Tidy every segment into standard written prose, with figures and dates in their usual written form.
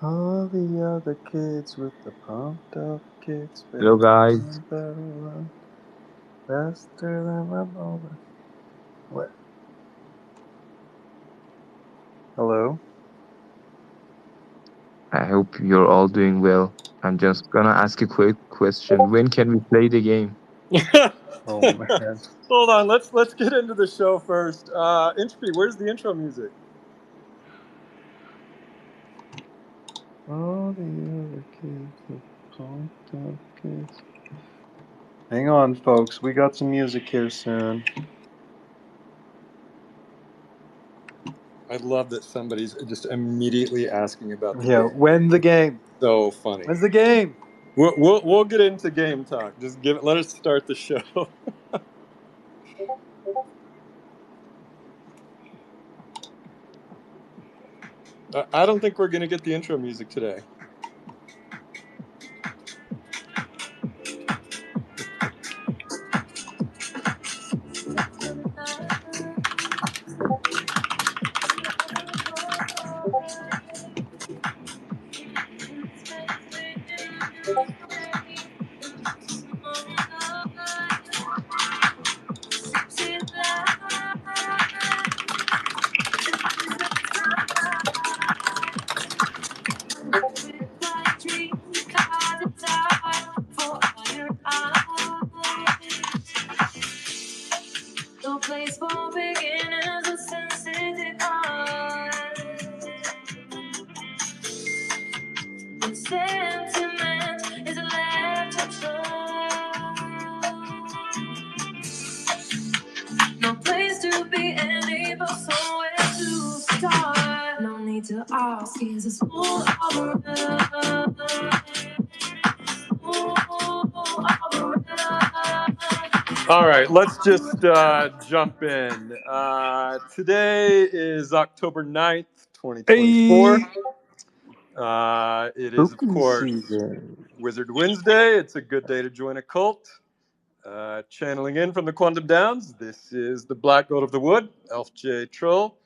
All the other kids with the pumped up kicks Hello, better guys. run, better run, faster than a bullet. What? Hello? I hope you're all doing well. I'm just gonna ask a quick question. When can we play the game? Oh man. Hold on, let's get into the show first. Entropy, where's the intro music? All the other kids with pumped up kicks. Hang on, folks. We got some music here soon. I love that somebody's just immediately asking about the Yeah, game. when the game? So funny. When's the game? We'll get into game talk. Just let us start the show. I don't think we're gonna get the intro music today. No place for beginners or sensitive hearts. When sentiment is left untold. No place to be any but somewhere to start. No need to ask, is a small opera. All right, let's just jump in. Today is October 9th, 2024. Hey, It is, of spooky course, season. Wizard Wednesday. It's a good day to join a cult. Channeling in from the Quantum Downs, this is the Black Gold of the Wood, Elf J. Troll,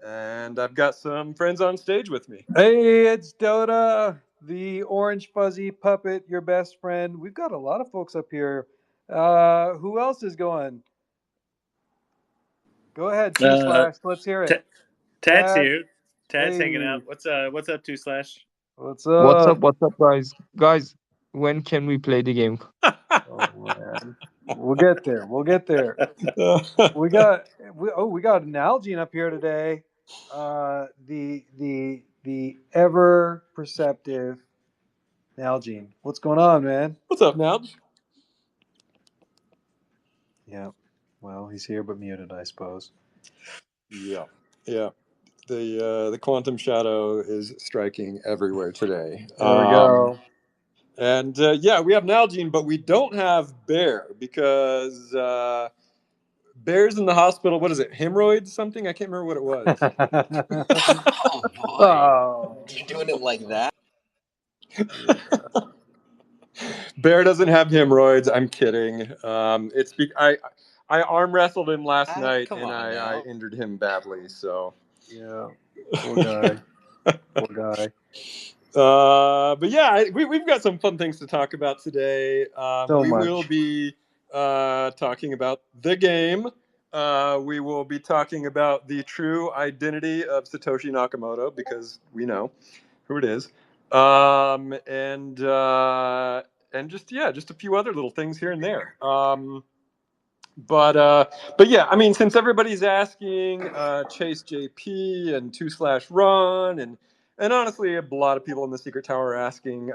and I've got some friends on stage with me. Hey, it's Dota, the orange fuzzy puppet, your best friend. We've got a lot of folks up here. Who else is going? Go ahead, Two Slash. Let's hear it. Tad's Tad, here. Tad's hanging hey, out. What's up, Two Slash? what's What's up? up? What's up, guys? Guys, when can we play the game? Oh man, we'll get there. We'll get there. We got we got an Nalgene up here today. The ever perceptive Nalgene. What's going on, man? What's up, Nalge? Yeah. Well, he's here but muted, I suppose. Yeah. The quantum shadow is striking everywhere today. There we go. And yeah, we have Nalgene, but we don't have Bear because Bear's in the hospital. What is it? Hemorrhoids? Something? I can't remember what it was. Oh boy. Oh. You're doing it like that? Bear doesn't have hemorrhoids. I'm kidding. I arm wrestled him last night Come and on I now. injured him badly. So Yeah. Poor guy. Poor guy. But yeah, we've got some fun things to talk about today. So We much. will be talking about the game. We will be talking about the true identity of Satoshi Nakamoto because we know who it is. And just a few other little things here and there. But yeah, I mean, since everybody's asking, Chase JP and Two Slash Run, and honestly, a lot of people in the Secret Tower are asking,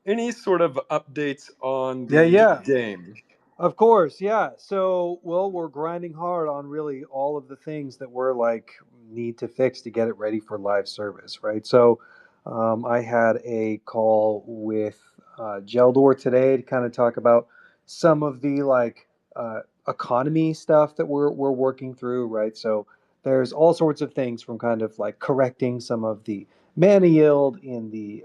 any sort of updates on the Yeah. game? Of course, yeah. So, well, we're grinding hard on really all of the things that we're like need to fix to get it ready for live service, right? So, I had a call with Geldor today to kind of talk about some of the like economy stuff that we're working through, right? So, there's all sorts of things from kind of like correcting some of the mana yield in the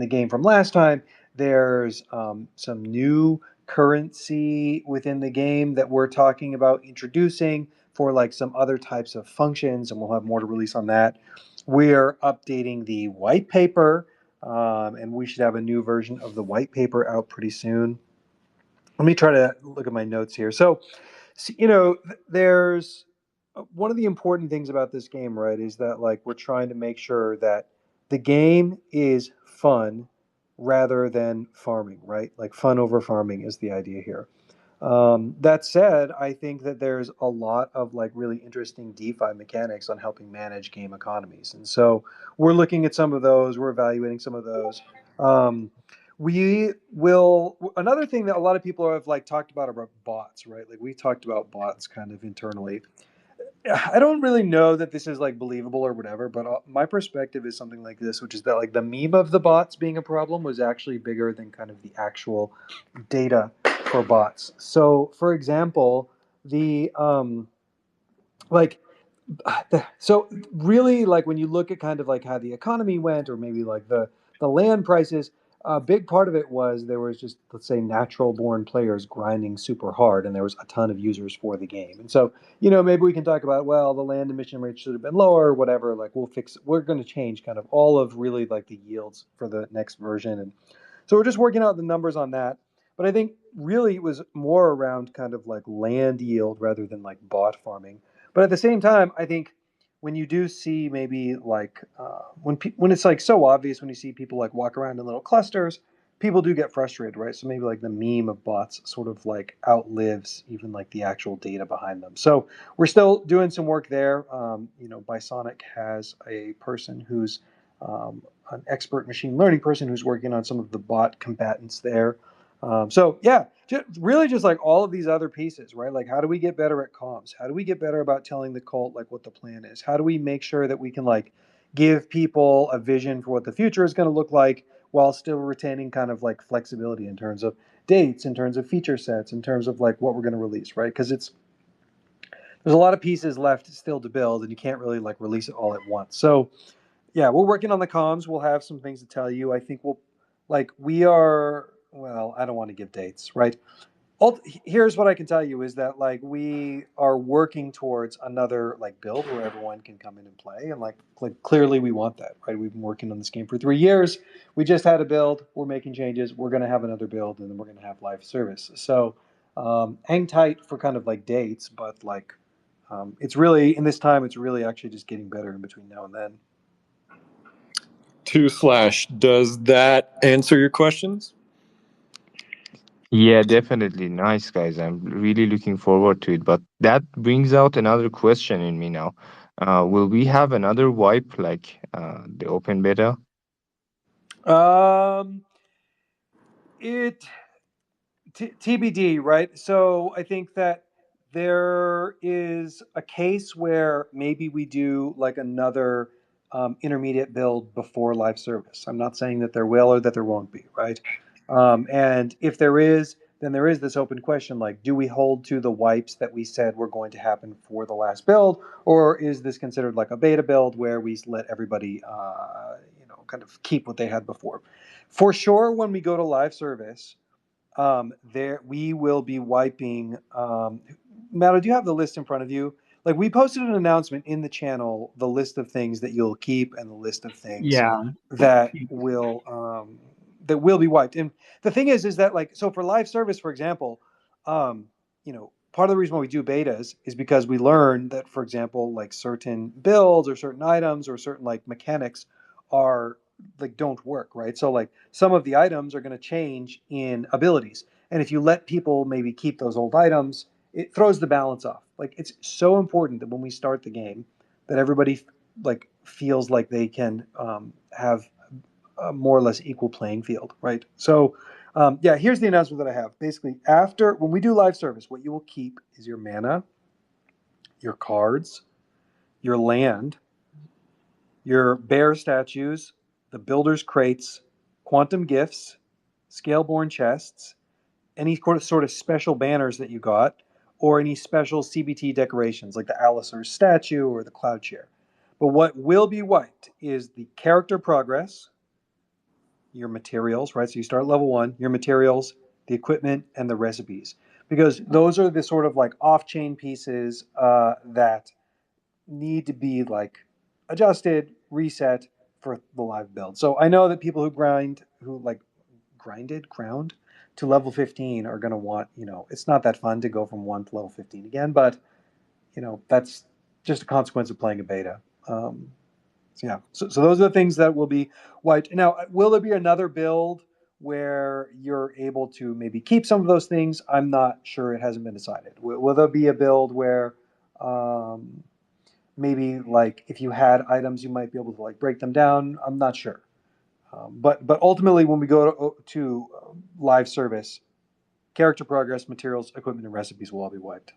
game from last time. There's some new currency within the game that we're talking about introducing for like some other types of functions, and we'll have more to release on that. We are updating the white paper, and we should have a new version of the white paper out pretty soon. Let me try to look at my notes here. So, there's one of the important things about this game, right, is that like we're trying to make sure that the game is fun rather than farming, right? Like fun over farming is the idea here. That said, I think that there's a lot of like really interesting DeFi mechanics on helping manage game economies, and so we're looking at some of those. We're evaluating some of those. Um, we will. Another thing that a lot of people have like talked about bots, right? Like we talked about bots kind of internally. I don't really know that this is like believable or whatever, but my perspective is something like this, which is that like the meme of the bots being a problem was actually bigger than kind of the actual data for bots. So, for example, the like so really like when you look at kind of like how the economy went or maybe like the land prices, a big part of it was there was just, let's say, natural born players grinding super hard and there was a ton of users for the game. And so maybe we can talk about, well, the land emission rate should have been lower or whatever. Like we're going to change kind of all of really like the yields for the next version. And so we're just working out the numbers on that. But I think really it was more around kind of like land yield rather than like bot farming. But at the same time, I think when you do see maybe like when it's like so obvious when you see people like walk around in little clusters, people do get frustrated, right? So maybe like the meme of bots sort of like outlives even like the actual data behind them. So we're still doing some work there. Bisonic has a person who's an expert machine learning person who's working on some of the bot combatants there. So yeah, really just like all of these other pieces, right? Like how do we get better at comms? How do we get better about telling the cult like what the plan is? How do we make sure that we can like give people a vision for what the future is going to look like while still retaining kind of like flexibility in terms of dates, in terms of feature sets, in terms of like what we're going to release, right? Because there's a lot of pieces left still to build and you can't really like release it all at once. So yeah, we're working on the comms. We'll have some things to tell you. I think we are, well, I don't want to give dates, right? Here's what I can tell you is that like we are working towards another like build where everyone can come in and play, and like clearly we want that, right? We've been working on this game for 3 years. We just had a build. We're making changes. We're going to have another build, and then we're going to have live service. So hang tight for kind of like dates, but like it's really in this time. It's really actually just getting better in between now and then. 2slash, does that answer your questions? Yeah, definitely. Nice, guys. I'm really looking forward to it. But that brings out another question in me now. Will we have another wipe like the open beta? It TBD, right? So I think that there is a case where maybe we do like another intermediate build before live service. I'm not saying that there will or that there won't be, right? And if there is, then there is this open question like, do we hold to the wipes that we said were going to happen for the last build, or is this considered like a beta build where we let everybody, kind of keep what they had before? For sure, when we go to live service, there we will be wiping. Matt, do you have the list in front of you? Like we posted an announcement in the channel, the list of things that you'll keep and the list of things Yeah. that will be wiped. And the thing is that like so for live service, for example, part of the reason why we do betas is because we learn that, for example, like certain builds or certain items or certain like mechanics are like don't work, right? So like some of the items are going to change in abilities, and if you let people maybe keep those old items, it throws the balance off. Like it's so important that when we start the game, that everybody like feels like they can have a more or less equal playing field, right? So yeah, here's the announcement that I have. Basically, after when we do live service, what you will keep is your mana, your cards, your land, your bear statues, the builder's crates, quantum gifts, scaleborn chests, any sort of special banners that you got, or any special CBT decorations like the Alisar statue or the cloud chair. But what will be wiped is the character progress, your materials, right? So you start level 1, your materials, the equipment, and the recipes. Because those are the sort of like off-chain pieces that need to be like adjusted, reset for the live build. So I know that people who ground to level 15 are going to want, it's not that fun to go from 1 to level 15 again, but that's just a consequence of playing a beta. So those are the things that will be wiped. Now, will there be another build where you're able to maybe keep some of those things? I'm not sure. It hasn't been decided. Will there be a build where maybe like if you had items, you might be able to like break them down? I'm not sure. But ultimately, when we go to live service, character progress, materials, equipment, and recipes will all be wiped.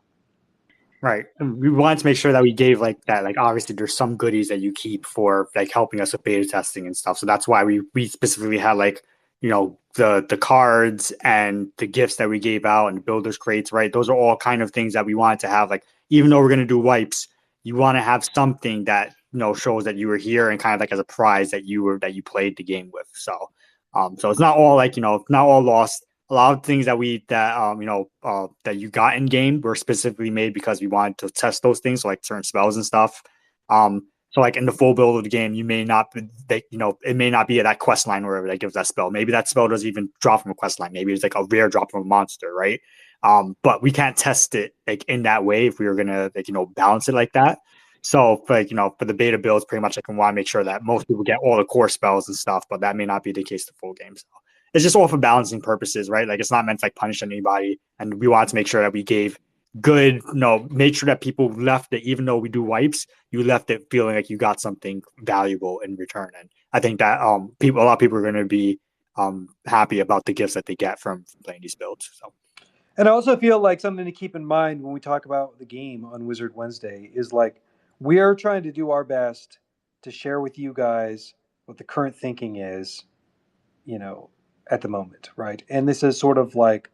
Right. And we wanted to make sure that we gave like that, like obviously there's some goodies that you keep for like helping us with beta testing and stuff. So that's why we specifically had like, the cards and the gifts that we gave out and the builders crates, right? Those are all kind of things that we wanted to have. Like, even though we're going to do wipes, you want to have something that, shows that you were here and kind of like as a prize that you played the game with. So, so it's not all like, not all lost. A lot of things that that you got in game were specifically made because we wanted to test those things, so like certain spells and stuff. So like in the full build of the game, it may not be at that quest line wherever that gives that spell. Maybe that spell doesn't even drop from a quest line. Maybe it's like a rare drop from a monster, right? But we can't test it like in that way if we were gonna balance it like that. So for the beta builds, pretty much we want to make sure that most people get all the core spells and stuff, but that may not be the case the full game. So it's just all for balancing purposes, right? Like it's not meant to like punish anybody, and we wanted to make sure that we gave good, make sure that people left it, even though we do wipes, you left it feeling like you got something valuable in return. And I think that a lot of people are going to be happy about the gifts that they get from playing these builds. So. And I also feel like something to keep in mind when we talk about the game on Wizard Wednesday is like we are trying to do our best to share with you guys what the current thinking is, at the moment, right? And this is sort of like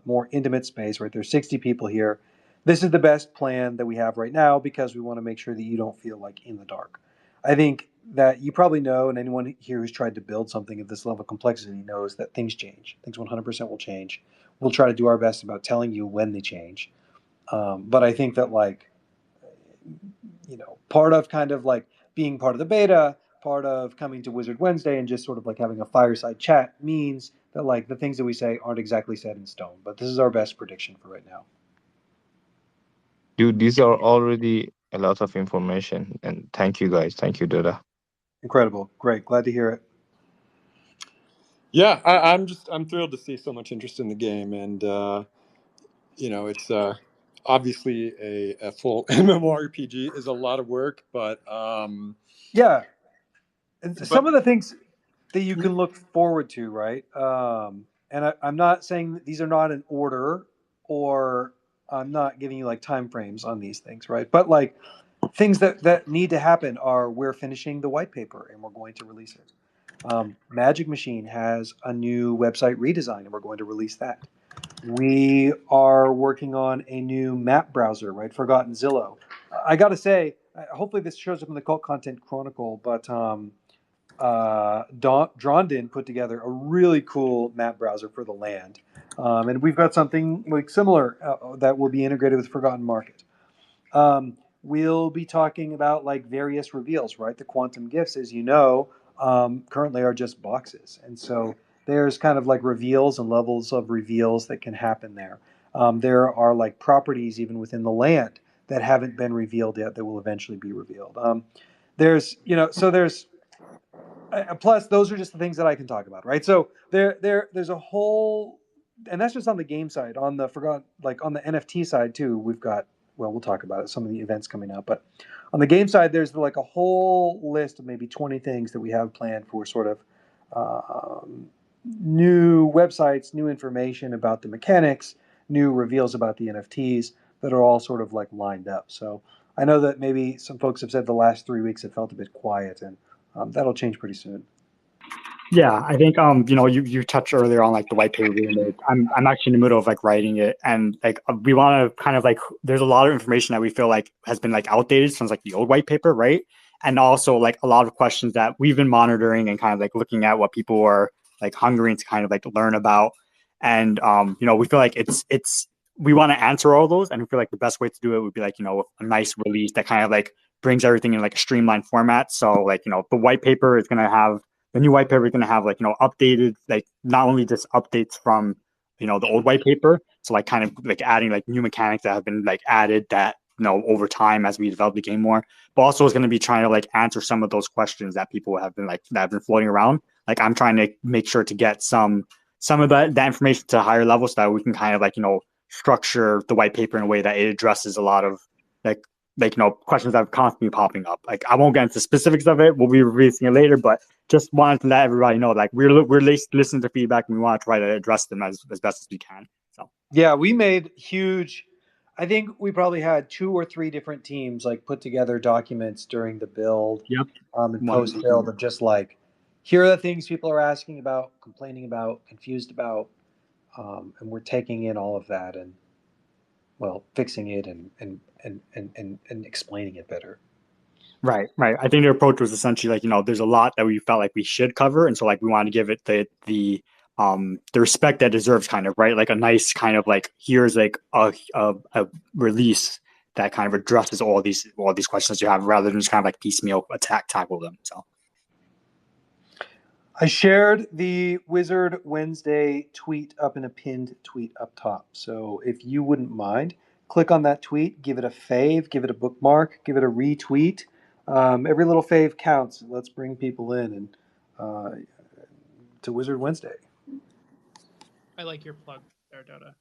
more intimate space, right? There's 60 people here. This is the best plan that we have right now because we want to make sure that you don't feel like in the dark. I think that you probably know, and anyone here who's tried to build something of this level of complexity knows that things change. Things 100% will change. We'll try to do our best about telling you when they change. But I think that part of kind of like being part of the beta, part of coming to Wizard Wednesday and just sort of like having a fireside chat means that like the things that we say aren't exactly set in stone, but this is our best prediction for right now. Dude, these are already a lot of information, and thank you guys. Thank you, Doda. Incredible. Great. Glad to hear it. Yeah, I'm thrilled to see so much interest in the game, and it's obviously a full MMORPG is a lot of work, but yeah, and some of the things that you can look forward to, right? And I'm not saying that these are not in order, or I'm not giving you like time frames on these things, right? But like things that need to happen are we're finishing the white paper and we're going to release it. Magic Machine has a new website redesign and we're going to release that. We are working on a new map browser, right? Forgotten Zillow. I got to say, hopefully this shows up in the Cult Content Chronicle, but Drondin put together a really cool map browser for the land. And we've got something like similar that will be integrated with Forgotten Market. We'll be talking about like various reveals, right? The quantum gifts, as you know, currently are just boxes. And so there's kind of like reveals and levels of reveals that can happen there. There are like properties even within the land that haven't been revealed yet that will eventually be revealed. There's plus those are just the things that I can talk about, right? So there's a whole, and that's just on the game side. On the on the NFT side too, we've got, well, we'll talk about it, some of the events coming up, but on the game side, there's like a whole list of maybe 20 things that we have planned for sort of new websites, new information about the mechanics, new reveals about the NFTs that are all sort of like lined up. So I know that maybe some folks have said the last 3 weeks have felt a bit quiet, and that'll change pretty soon. Yeah, I think you touched earlier on like the white paper being made. I'm actually in the middle of like writing it, and like we want to kind of like there's a lot of information that we feel like has been like outdated since like the old white paper, right? And also like a lot of questions that we've been monitoring and kind of like looking at what people are like hungering to kind of like learn about. And we feel like it's we want to answer all those, and we feel like the best way to do it would be like a nice release that kind of like brings everything in like a streamlined format. So like, the new white paper is going to have like, updated, like not only just updates from, the old white paper. So like kind of like adding like new mechanics that have been like added that, over time as we develop the game more, but also is going to be trying to like answer some of those questions that people have been like, that have been floating around. Like I'm trying to make sure to get some of that information to a higher level so that we can kind of like, structure the white paper in a way that it addresses a lot of like questions that are constantly popping up. Like I won't get into specifics of it. We'll be releasing it later, but just wanted to let everybody know like we're listening to feedback and we want to try to address them as best as we can. So Yeah, we made huge. I think we probably had 2 or 3 different teams like put together documents during the build, yep. and post build of just like, here are the things people are asking about, complaining about, confused about, and we're taking in all of that and, well, fixing it and explaining it better. Right. I think the approach was essentially like, there's a lot that we felt like we should cover, and so like we want to give it the respect that it deserves, kind of, right? Like a nice kind of like, here's like a release that kind of addresses all these questions you have, rather than just kind of like piecemeal tackle them. So I shared the Wizard Wednesday tweet up in a pinned tweet up top. So if you wouldn't mind, click on that tweet, give it a fave, give it a bookmark, give it a retweet. Every little fave counts. Let's bring people in and to Wizard Wednesday. I like your plug there, Dota.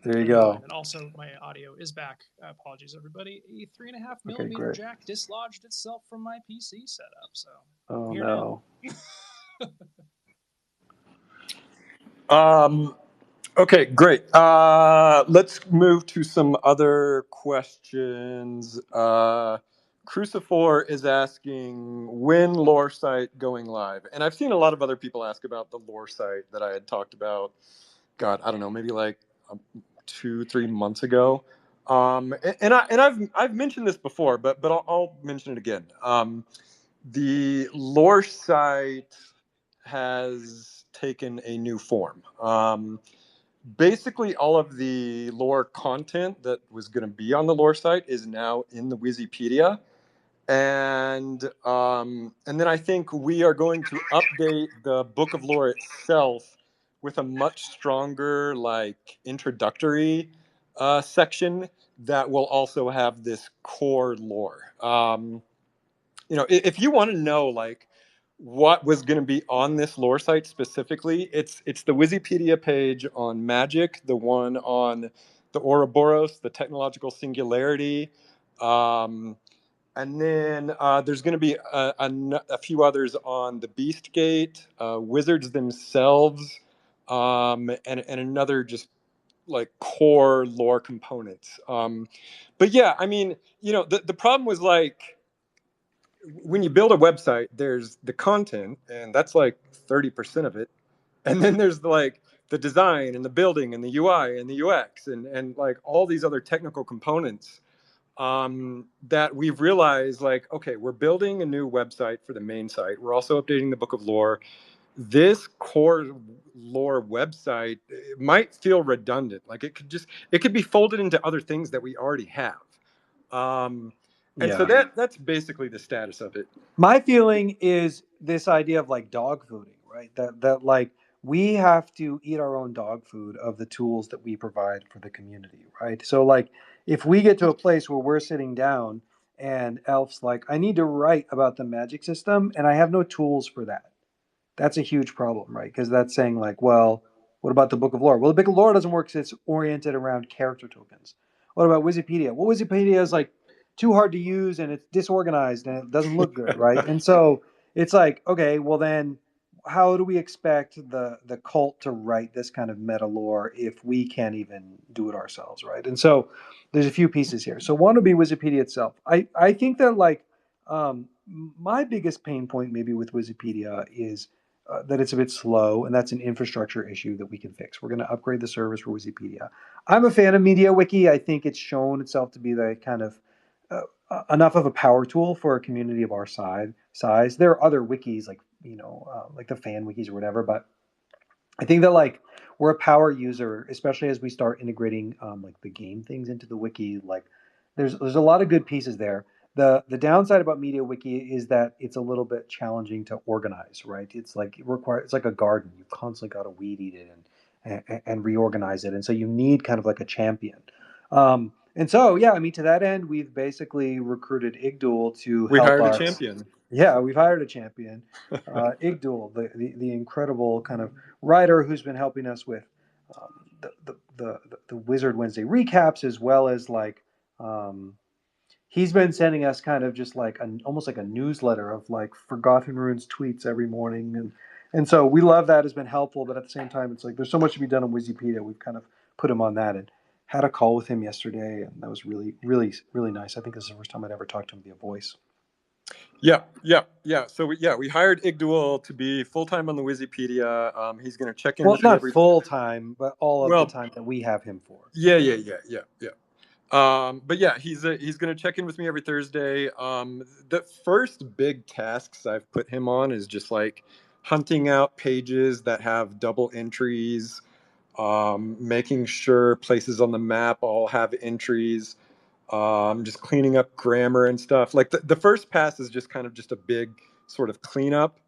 There you go. And also, my audio is back. Apologies, everybody. A 3.5 Okay, millimeter great. jack dislodged itself from my PC setup. So Oh here no. Okay, great. Let's move to some other questions. Crucifor is asking, when lore site going live? And I've seen a lot of other people ask about the lore site that I had talked about. God, I don't know, maybe like 2-3 months ago. And I've mentioned this before, but I'll mention it again. The lore site has taken a new form. Basically, all of the lore content that was going to be on the lore site is now in the Wikipedia, and then I think we are going to update the Book of Lore itself with a much stronger like introductory section that will also have this core lore. If you want to know like what was going to be on this lore site specifically, it's the Wikipedia page on Magic, the one on the Ouroboros, the technological singularity, and then there's going to be a few others on the Beast Gate, Wizards themselves, and another just like core lore components. But yeah, I mean, the problem was like, when you build a website, there's the content, and that's like 30% of it. And then there's like the design and the building and the UI and the UX and like all these other technical components that we've realized like, okay, we're building a new website for the main site. We're also updating the Book of Lore. This core lore website might feel redundant. Like it could be folded into other things that we already have. And so that's basically the status of it. My feeling is this idea of like dog fooding, right? That like we have to eat our own dog food of the tools that we provide for the community, right? So like if we get to a place where we're sitting down and Elf's like, I need to write about the magic system and I have no tools for that. That's a huge problem, right? Because that's saying like, well, what about the Book of Lore? Well, the Book of Lore doesn't work because it's oriented around character tokens. What about Wikipedia? Well, Wikipedia is like too hard to use and it's disorganized and it doesn't look good, right? And so it's like, okay, well then how do we expect the cult to write this kind of meta lore if we can't even do it ourselves, right? And so there's a few pieces here. So one would be Wikipedia itself. I think that like my biggest pain point maybe with Wikipedia is that it's a bit slow, and that's an infrastructure issue that we can fix. We're going to upgrade the service for Wikipedia. I'm a fan of MediaWiki. I think it's shown itself to be the kind of enough of a power tool for a community of our size. There are other wikis like like the fan wikis or whatever, but I think that like we're a power user, especially as we start integrating like the game things into the wiki. Like there's a lot of good pieces there. The downside about MediaWiki is that it's a little bit challenging to organize, right? It's like it's like a garden. You constantly got to weed eat it and reorganize it, and so you need kind of like a champion. And so, yeah, I mean, to that end, we've basically recruited Igdul to We help hired a us. champion. Yeah, we've hired a champion, Igdul, the incredible kind of writer who's been helping us with the Wizard Wednesday recaps, as well as like he's been sending us kind of just like almost like a newsletter of like Forgotten Runes tweets every morning, and so we love that. Has been helpful, but at the same time, it's like there's so much to be done on Wikipedia. We've kind of put him on that and had a call with him yesterday, and that was really, really, really nice. I think this is the first time I'd ever talked to him via voice. Yeah. So we hired Igdul to be full time on the Wikipedia. He's going to check in Well, with me not every full time, but all of Well, the time that we have him for. Yeah. But yeah, he's going to check in with me every Thursday. The first big tasks I've put him on is just like hunting out pages that have double entries, making sure places on the map all have entries, just cleaning up grammar and stuff. Like the first pass is just kind of just a big sort of cleanup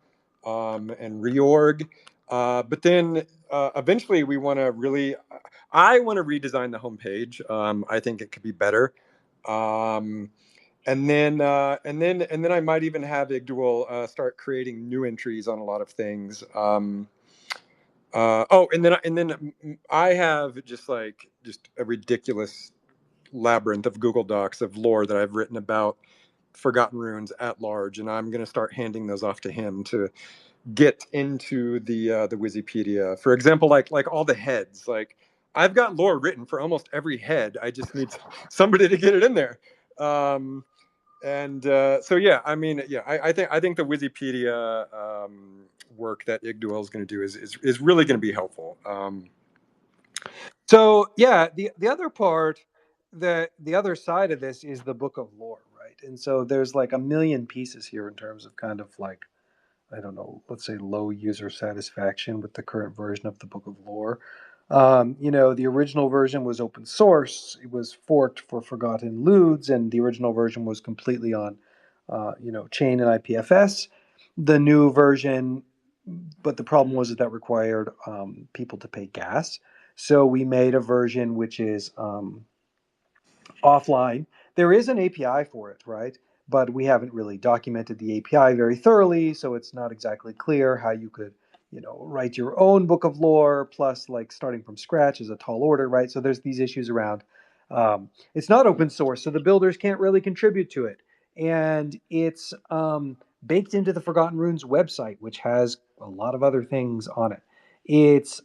and reorg. But then eventually we want to really, I want to redesign the homepage. I think it could be better. And then I might even have Igdul start creating new entries on a lot of things. And then I have just a ridiculous labyrinth of Google Docs of lore that I've written about Forgotten Runes at large, and I'm going to start handing those off to him to get into the Wikipedia. For example, like all the heads. Like I've got lore written for almost every head. I just need somebody to get it in there. So yeah, I mean, yeah, I think the Wikipedia work that Igdul is going to do is really going to be helpful. So yeah, the other part, the other side of this is the Book of Lore, right? And so there's like a million pieces here in terms of kind of like, I don't know, let's say low user satisfaction with the current version of the Book of Lore. The original version was open source. It was forked for Forgotten Ludes, and the original version was completely on, Chain and IPFS. The new version, but the problem was that required people to pay gas. So we made a version which is offline. There is an API for it, right? But we haven't really documented the API very thoroughly, so it's not exactly clear how you could, write your own book of lore. Plus, like starting from scratch is a tall order, right? So there's these issues around. It's not open source, so the builders can't really contribute to it, and it's baked into the Forgotten Runes website, which has a lot of other things on it. It's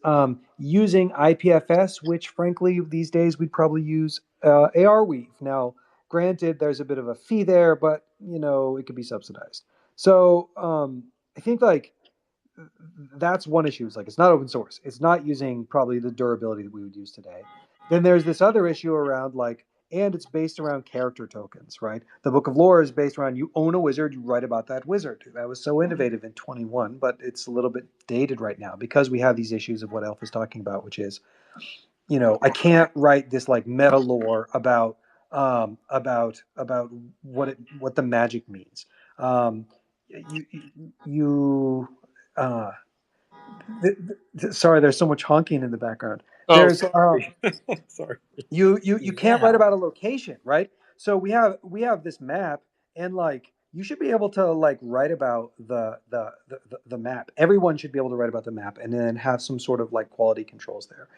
using IPFS, which frankly these days we'd probably use Arweave. Now, granted, there's a bit of a fee there, but it could be subsidized. So I think like that's one issue. It's like it's not open source. It's not using probably the durability that we would use today. Then there's this other issue around and it's based around character tokens, right? The Book of Lore is based around you own a wizard, you write about that wizard. That was so innovative in 21, but it's a little bit dated right now because we have these issues of what Elf is talking about, which is, I can't write this like meta lore about what the magic means. Sorry, there's so much honking in the background. There's sorry. you can't write about a location, right? So we have this map, and like you should be able to like write about the map. Everyone should be able to write about the map, and then have some sort of like quality controls there.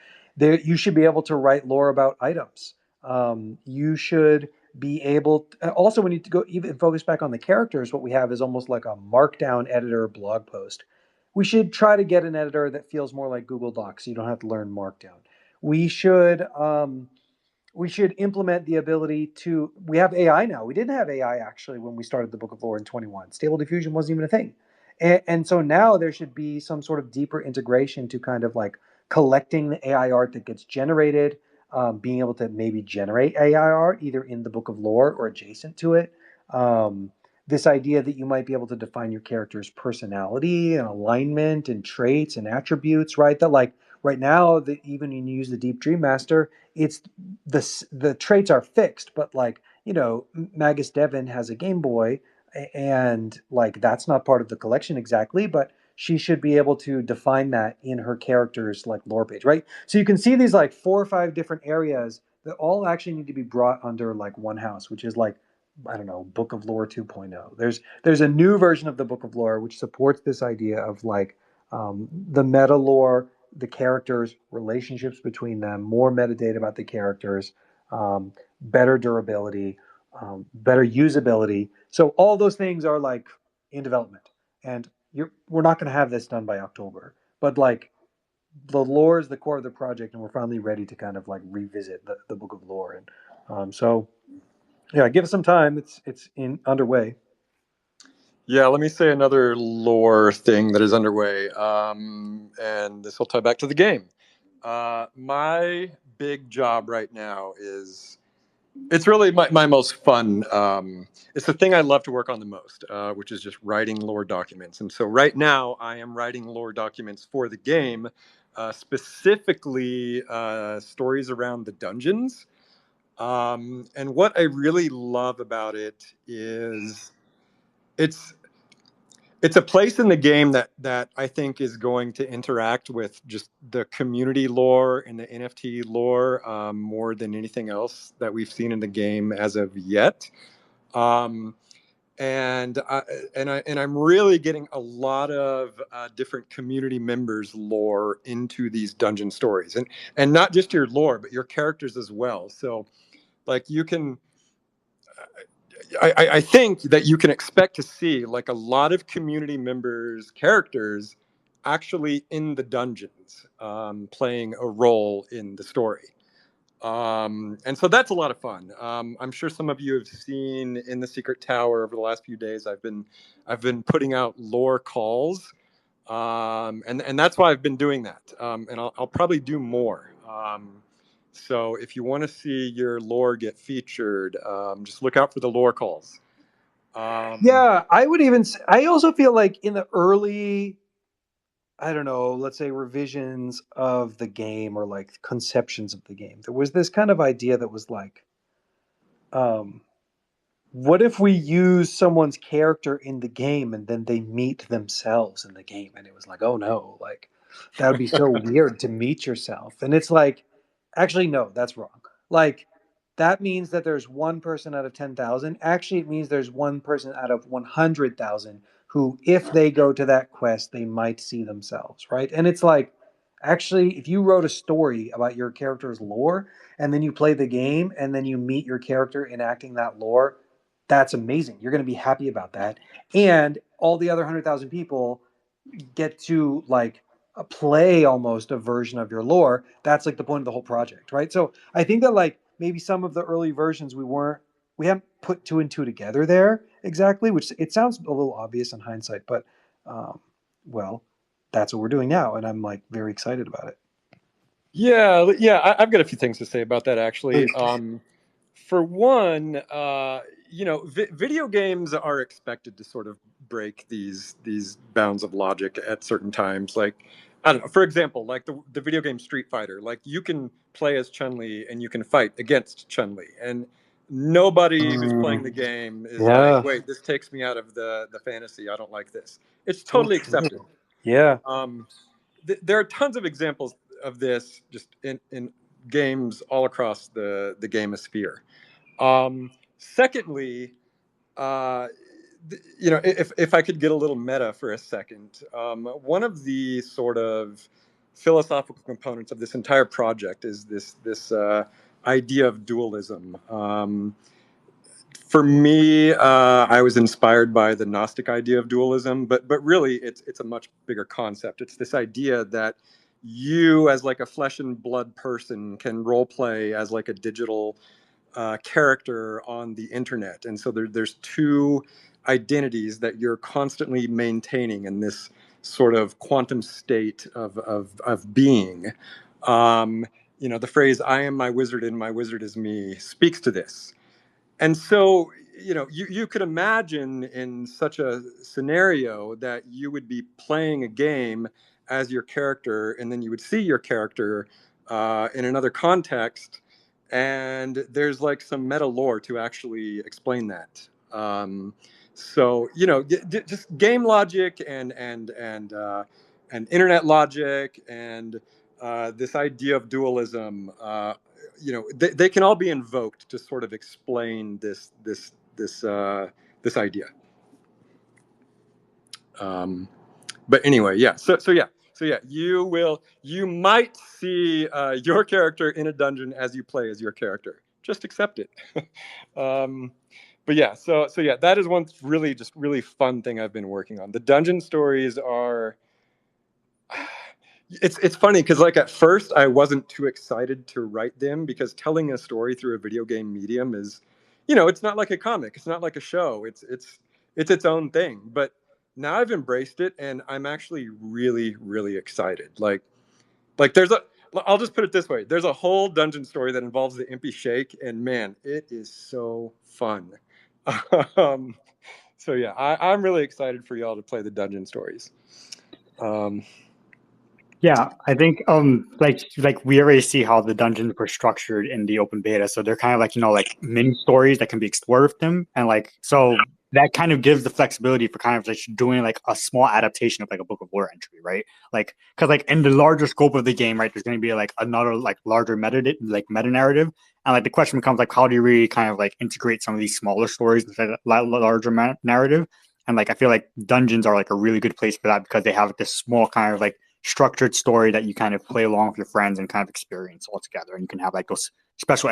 You should be able to write lore about items. You should be able also when you go even focus back on the characters. What we have is almost like a markdown editor blog post. We should try to get an editor that feels more like Google Docs, so you don't have to learn Markdown. We should implement the ability to. We have AI now. We didn't have AI actually when we started the Book of Lore in 21. Stable Diffusion wasn't even a thing, and so now there should be some sort of deeper integration to kind of like collecting the AI art that gets generated, being able to maybe generate AI art either in the Book of Lore or adjacent to it. This idea that you might be able to define your character's personality and alignment and traits and attributes, right? That like right now, even when you use the Deep Dream Master, it's the traits are fixed, but like Magus Devon has a Game Boy, and like that's not part of the collection exactly, but she should be able to define that in her character's like lore page, right? So you can see these like 4 or 5 different areas that all actually need to be brought under like one house, which is like, I don't know, Book of Lore 2.0. There's a new version of the Book of Lore which supports this idea of like the meta lore, the characters, relationships between them, more metadata about the characters, better durability, better usability. So all those things are like in development, and we're not going to have this done by October, but like the lore is the core of the project, and we're finally ready to kind of like revisit the Book of Lore. And so yeah, give us some time. It's in underway. Yeah, let me say another lore thing that is underway, and this will tie back to the game. My big job right now is it's really my most fun. It's the thing I love to work on the most, which is just writing lore documents. And so right now I am writing lore documents for the game, specifically stories around the dungeons. And what I really love about it is it's it's a place in the game that I think is going to interact with just the community lore and the NFT lore more than anything else that we've seen in the game as of yet. Um, and I'm really getting a lot of different community members' lore into these dungeon stories, and not just your lore, but your characters as well. So, like you can I think that you can expect to see like a lot of community members' characters actually in the dungeons, playing a role in the story. And so that's a lot of fun. I'm sure some of you have seen in the Secret Tower over the last few days. I've been putting out lore calls, and that's why I've been doing that. And I'll probably do more. So if you want to see your lore get featured, just look out for the lore calls. Yeah, I would even. I also feel like in the early, I don't know, let's say revisions of the game or like conceptions of the game, there was this kind of idea that was like, um, what if we use someone's character in the game and then they meet themselves in the game? And it was like, oh no, like that would be so weird to meet yourself. And it's like, actually, no, that's wrong. Like, that means that there's one person out of 10,000. Actually, it means there's one person out of 100,000 who, if they go to that quest, they might see themselves, right? And it's like, actually, if you wrote a story about your character's lore and then you play the game and then you meet your character enacting that lore, that's amazing. You're going to be happy about that. And all the other 100,000 people get to like play almost a version of your lore. That's like the point of the whole project, right? So I think that like maybe some of the early versions we haven't put two and two together there exactly, which it sounds a little obvious in hindsight, but well, that's what we're doing now, and I'm like very excited about it. Yeah, I've got a few things to say about that actually. Please. For one, video games are expected to sort of break these bounds of logic at certain times. Like, I don't know, for example, like the video game Street Fighter. Like, you can play as Chun-Li and you can fight against Chun-Li, and nobody who's playing the game is like, Yeah. "Wait, this takes me out of the fantasy. I don't like this." It's totally accepted. Yeah. There are tons of examples of this just in games all across the gamosphere. Secondly, if I could get a little meta for a second, one of the sort of philosophical components of this entire project is this idea of dualism. For me, I was inspired by the Gnostic idea of dualism, but really, it's a much bigger concept. It's this idea that you, as like a flesh and blood person, can role play as like a digital character on the internet, and so there's two identities that you're constantly maintaining in this sort of quantum state of being. The phrase "I am my wizard and my wizard is me" speaks to this. And so, you could imagine in such a scenario that you would be playing a game as your character, and then you would see your character in another context, and there's like some meta lore to actually explain that. So just game logic and internet logic and this idea of dualism. They can all be invoked to sort of explain this idea. But anyway, yeah. So yeah, you might see your character in a dungeon as you play as your character. Just accept it. But yeah, so yeah, that is one really fun thing I've been working on. The dungeon stories are. It's funny because like at first I wasn't too excited to write them because telling a story through a video game medium is, it's not like a comic, it's not like a show, it's its own thing. But now I've embraced it and I'm actually really excited. Like I'll just put it this way: there's a whole dungeon story that involves the Impy Shake, and man, it is so fun. So yeah, I'm really excited for y'all to play the dungeon stories. Yeah, I think like we already see how the dungeons were structured in the open beta, so they're kind of like like mini stories that can be explored with them, and like so that kind of gives the flexibility for kind of like doing like a small adaptation of like a book of lore entry, right? Like because like in the larger scope of the game, right, there's going to be like another like larger meta narrative, and like the question becomes like how do you really kind of like integrate some of these smaller stories into that larger narrative? And like I feel like dungeons are like a really good place for that because they have this small kind of like structured story that you kind of play along with your friends and kind of experience all together, and you can have like those special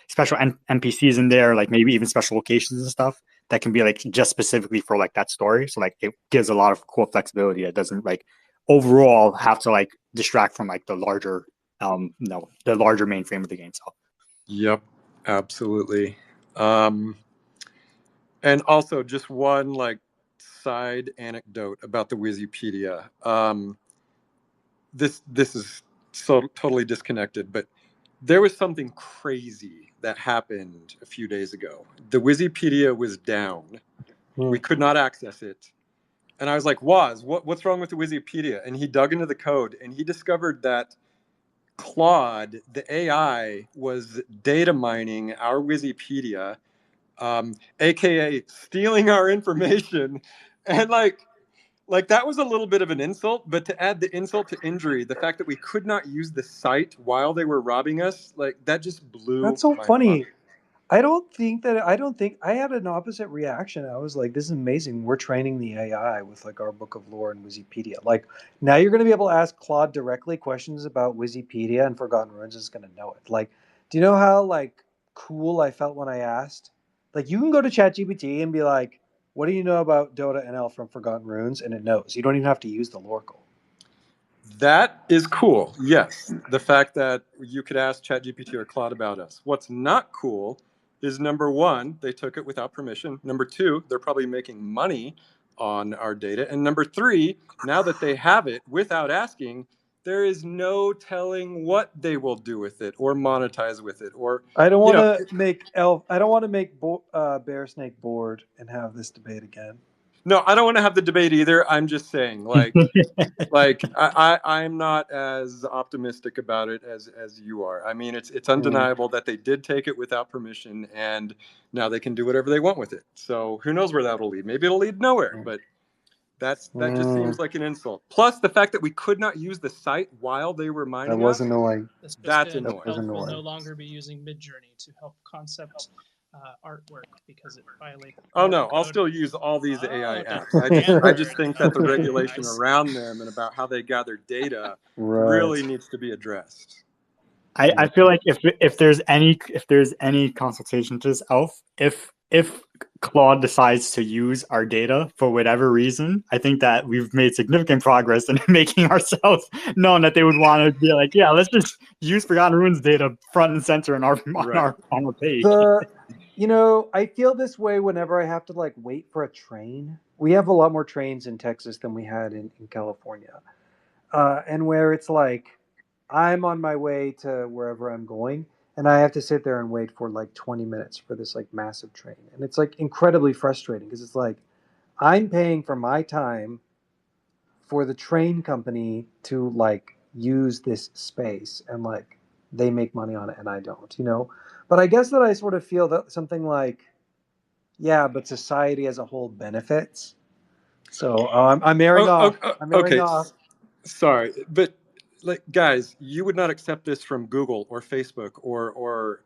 special NPCs in there, like maybe even special locations and stuff that can be like just specifically for like that story. So like it gives a lot of cool flexibility that doesn't like overall have to like distract from like the larger the larger mainframe of the game itself. Yep, absolutely. And also just one like side anecdote about the Wikipedia. This is so totally disconnected, but there was something crazy that happened a few days ago. The Wikipedia was down. We could not access it. And I was like, Woz, what's wrong with the Wikipedia? And he dug into the code and he discovered that Claude, the AI, was data mining our Wikipedia, aka stealing our information. And like that was a little bit of an insult, but to add the insult to injury, the fact that we could not use the site while they were robbing us, like that just blew. That's so my funny. mind. I don't think I had an opposite reaction. I was like, this is amazing. We're training the AI with like our book of lore and Wikipedia. Like now you're going to be able to ask Claude directly questions about Wikipedia, and Forgotten Ruins is going to know it. Like, do you know how like cool I felt when I asked? Like you can go to ChatGPT and be like, what do you know about Dota NL from Forgotten Ruins? And it knows. You don't even have to use the Lorcle. That is cool. Yes. The fact that you could ask ChatGPT or Claude about us. What's not cool is number one, they took it without permission. Number two, they're probably making money on our data. And number three, now that they have it without asking, there is no telling what they will do with it or monetize with it. Or I don't want to make Bear Snake bored and have this debate again. No, I don't want to have the debate either. I'm just saying, like, I'm not as optimistic about it as you are. I mean, it's undeniable that they did take it without permission, and now they can do whatever they want with it. So who knows where that'll lead? Maybe it'll lead nowhere. But that just seems like an insult. Plus, the fact that we could not use the site while they were mining. That was annoying. That's annoying. Elf will no longer be using Midjourney to help concept artwork because it violates. Oh no, I'll still use all these AI apps. I just think that the regulation around them and about how they gather data really needs to be addressed. I feel like if there's any consultation to this Elf, if Claude decides to use our data for whatever reason, I think that we've made significant progress in making ourselves known that they would want to be like, yeah, let's just use Forgotten Ruins data front and center on our page. I feel this way whenever I have to like wait for a train. We have a lot more trains in Texas than we had in California. And where it's like, I'm on my way to wherever I'm going, and I have to sit there and wait for like 20 minutes for this like massive train. And it's like incredibly frustrating because it's like, I'm paying for my time for the train company to like use this space. And like, they make money on it and I don't, you know. But I guess that I sort of feel that something like, yeah, but society as a whole benefits. So I'm airing off. I'm airing Okay. off. Sorry, but like, guys, you would not accept this from Google or Facebook or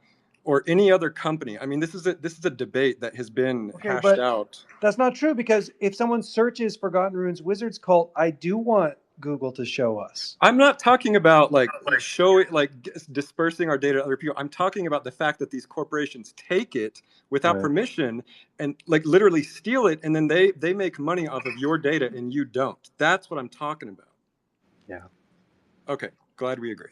any other company. I mean, this is a debate that has been Okay, hashed but out. that's not true, because if someone searches Forgotten Ruins Wizards Cult, I do want Google to show us. I'm not talking about like showing, like dispersing our data to other people. I'm talking about the fact that these corporations take it without Right. permission and like literally steal it, and then they make money off of your data and you don't. That's what I'm talking about. Yeah. Okay, glad we agree.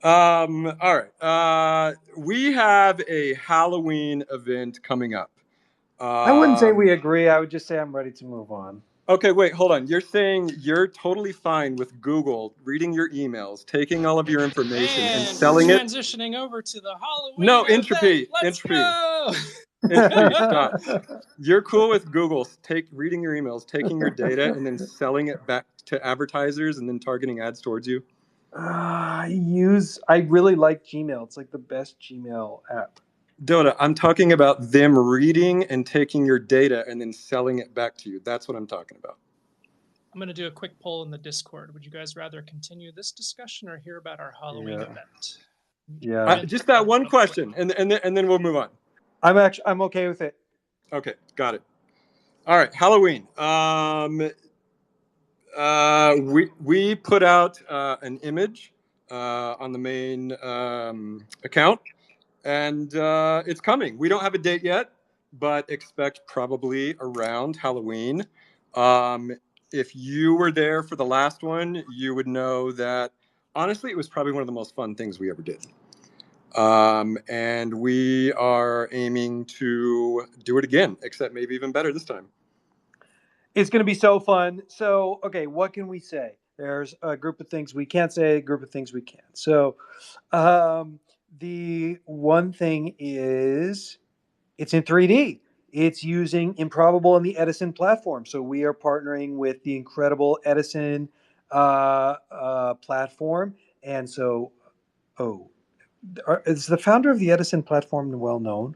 All right. We have a Halloween event coming up. I wouldn't say we agree. I would just say I'm ready to move on. Okay, wait, hold on. You're saying you're totally fine with Google reading your emails, taking all of your information, and selling we're it? transitioning over to the Halloween No, event. Entropy. Let's Entropy. go. Entropy, stop. You're cool with Google reading your emails, taking your data, and then selling it back to advertisers and then targeting ads towards you? I really like Gmail. It's like the best Gmail app. Dota, I'm talking about them reading and taking your data and then selling it back to you. That's what I'm talking about. I'm going to do a quick poll in the Discord. Would you guys rather continue this discussion or hear about our Halloween event? Yeah. Just that one question, and then we'll move on. I'm okay with it. Okay, got it. All right, Halloween. We put out an image on the main account, and it's coming. We don't have a date yet, but expect probably around Halloween. If you were there for the last one, you would know that honestly, it was probably one of the most fun things we ever did. And we are aiming to do it again, except maybe even better this time. It's going to be so fun. So, okay, what can we say? There's a group of things we can't say, a group of things we can. So, the one thing is it's in 3D. It's using Improbable and the Edison platform. So we are partnering with the incredible Edison platform. And so, is the founder of the Edison platform well known?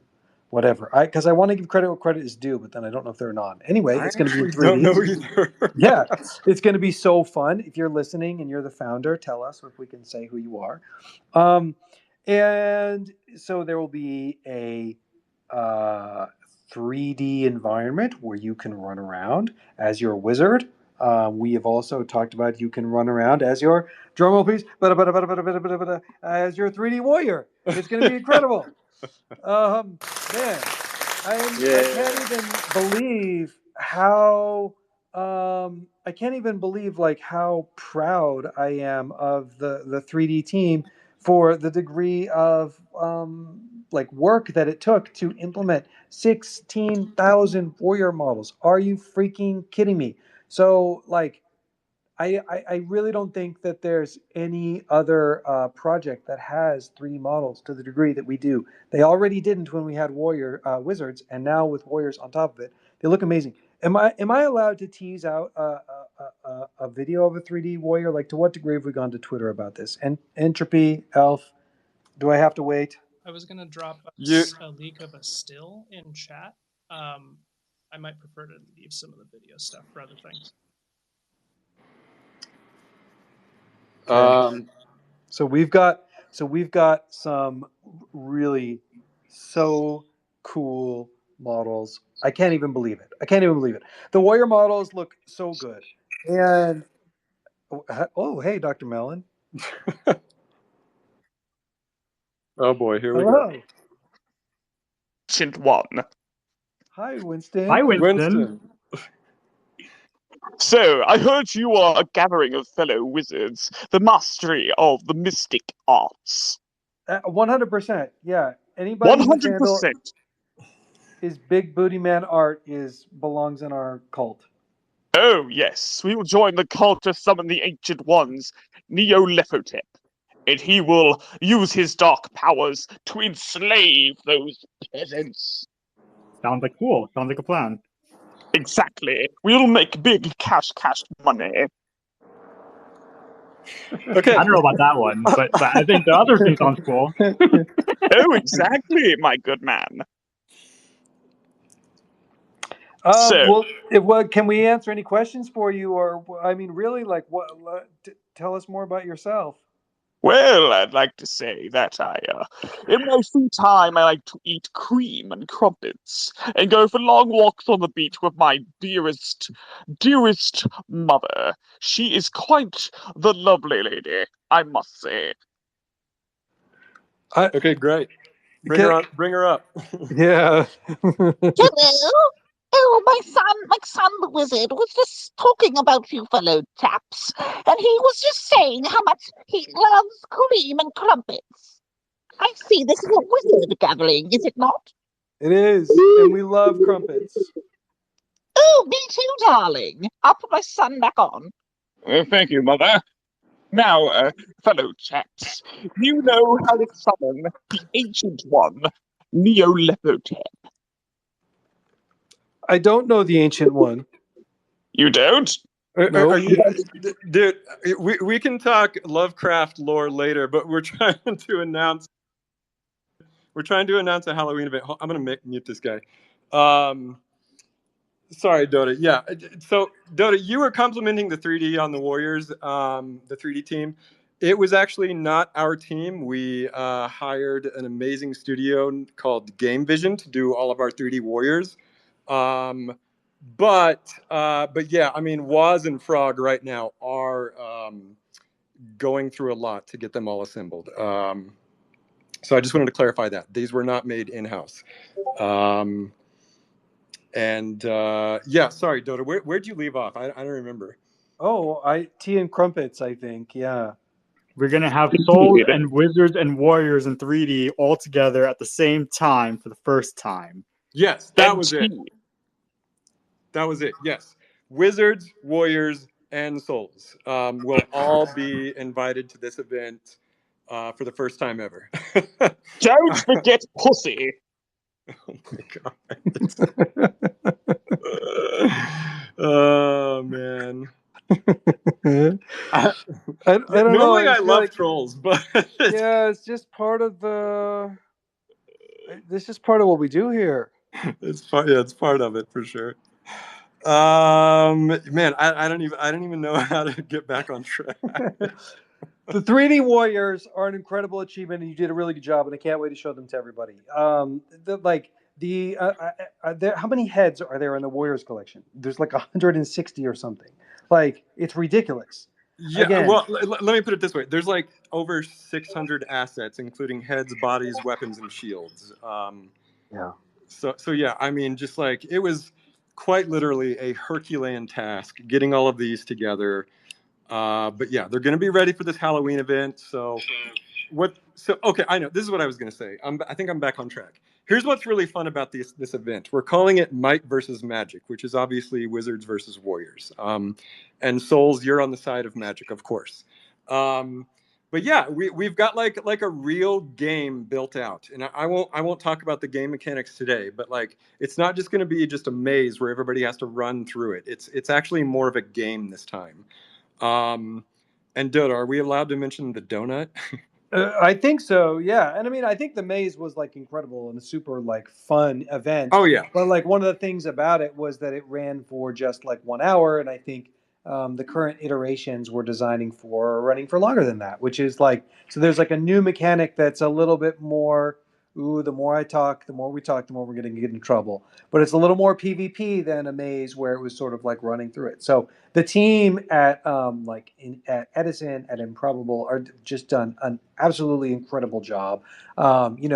Whatever. Because I want to give credit where credit is due, but then I don't know if they're not. Anyway, it's going to be in 3D. Don't know either. Yeah, it's going to be so fun. If you're listening and you're the founder, tell us if we can say who you are. And so there will be a 3D environment where you can run around as your wizard. We have also talked about you can run around as your drumroll please, as your 3D warrior. It's going to be incredible. Man, I can't even believe how like how proud I am of the 3D team for the degree of like work that it took to implement 16,000 warrior models. Are you freaking kidding me? So like I really don't think that there's any other project that has 3D models to the degree that we do. They already didn't when we had wizards, and now with warriors on top of it, they look amazing. Am I allowed to tease out a video of a 3D warrior? Like, to what degree have we gone to Twitter about this? And Entropy, Elf, do I have to wait? I was going to drop a leak of a still in chat. I might prefer to leave some of the video stuff for other things. So we've got some really so cool models. I can't even believe it. The warrior models look so good. And hey, Dr. Mellon. Oh boy, here we Hello. go. Ancient One. Hi, Winston. Hi, Winston. So, I heard you are a gathering of fellow wizards, the mastery of the mystic arts. 100%. Yeah. Anybody 100%. Is big booty man art belongs in our cult. Oh, yes. We will join the cult to summon the Ancient Ones, Neolephotep. And he will use his dark powers to enslave those peasants. Sounds like cool. Sounds like a plan. Exactly. We'll make big cash money. Okay. I don't know about that one, but I think the other thing sounds cool. Oh, exactly, my good man. So- Well, can we answer any questions for you, or I mean, really, like, tell us more about yourself. Well, I'd like to say that in my free time, I like to eat cream and crumpets and go for long walks on the beach with my dearest mother. She is quite the lovely lady, I must say. Okay, great. Bring her up. Yeah. Hello? Oh, my son the wizard was just talking about you fellow chaps, and he was just saying how much he loves cream and crumpets. I see this is a wizard gathering, is it not? It is, and we love crumpets. Oh, me too, darling. I'll put my son back on. Thank you, Mother. Now, fellow chaps, you know how to summon the Ancient One, Neolepotep. I don't know the Ancient One. You don't? No. Are you, dude? We can talk Lovecraft lore later, but we're trying to announce a Halloween event. I'm gonna mute this guy. Sorry, Dota. Yeah. So, Dota, you were complimenting the 3D on the Warriors, the 3D team. It was actually not our team. We hired an amazing studio called Game Vision to do all of our 3D Warriors. But yeah, I mean, Waz and Frog right now are going through a lot to get them all assembled. So I just wanted to clarify that these were not made in-house. And yeah, sorry, Dota, where'd you leave off? I don't remember. Oh, tea and crumpets, I think. Yeah. We're gonna have souls and wizards and warriors in 3D all together at the same time for the first time. Yes, that was it. That was it. Yes, wizards, warriors, and souls will all be invited to this event for the first time ever. Don't forget pussy. Oh my god. Oh man. I don't know. Normally I love trolls, but yeah, it's just part of the. This is part of what we do here. It's part. Yeah, it's part of it for sure. Man, I don't even know how to get back on track. The 3D Warriors are an incredible achievement, and you did a really good job, and I can't wait to show them to everybody. How many heads are there in the Warriors collection? There's like 160 or something. Like, it's ridiculous. Yeah, Again, well, let me put it this way. There's like over 600 assets, including heads, bodies, weapons, and shields. Yeah. So yeah, I mean, just like it was quite literally a Herculean task getting all of these together. But yeah, they're going to be ready for this Halloween event. So okay, I know. This is what I was going to say. I think I'm back on track. Here's what's really fun about this event. We're calling it Might versus Magic, which is obviously Wizards versus Warriors. And Souls, you're on the side of Magic, of course. But yeah, we've got like a real game built out, and I won't talk about the game mechanics today. But like, it's not just going to be just a maze where everybody has to run through it. It's actually more of a game this time. And Dota, are we allowed to mention the donut? I think so, yeah. And I mean, I think the maze was like incredible and a super like fun event. Oh yeah. But like one of the things about it was that it ran for just like 1 hour, and I think the current iterations were designing for running for longer than that, which is like, so there's like a new mechanic that's a little bit more, the more I talk, the more we talk, the more we're going to get in trouble. But it's a little more PvP than a maze where it was sort of like running through it. So the team at at Edison, at Improbable, are just done an absolutely incredible job. We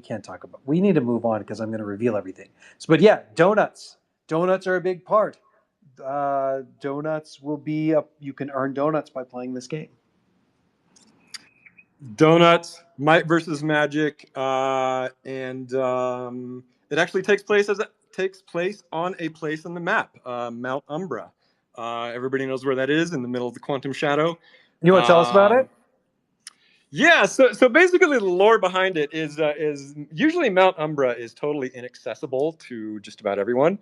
can't talk about. We need to move on because I'm going to reveal everything. But yeah, donuts are a big part. Donuts will be up. You can earn donuts by playing this game. Donuts, Might versus Magic, and it actually takes place on a place on the map, Mount Umbra. Everybody knows where that is, in the middle of the Quantum Shadow. You want to tell us about it? Yeah, so basically the lore behind it is usually Mount Umbra is totally inaccessible to just about everyone.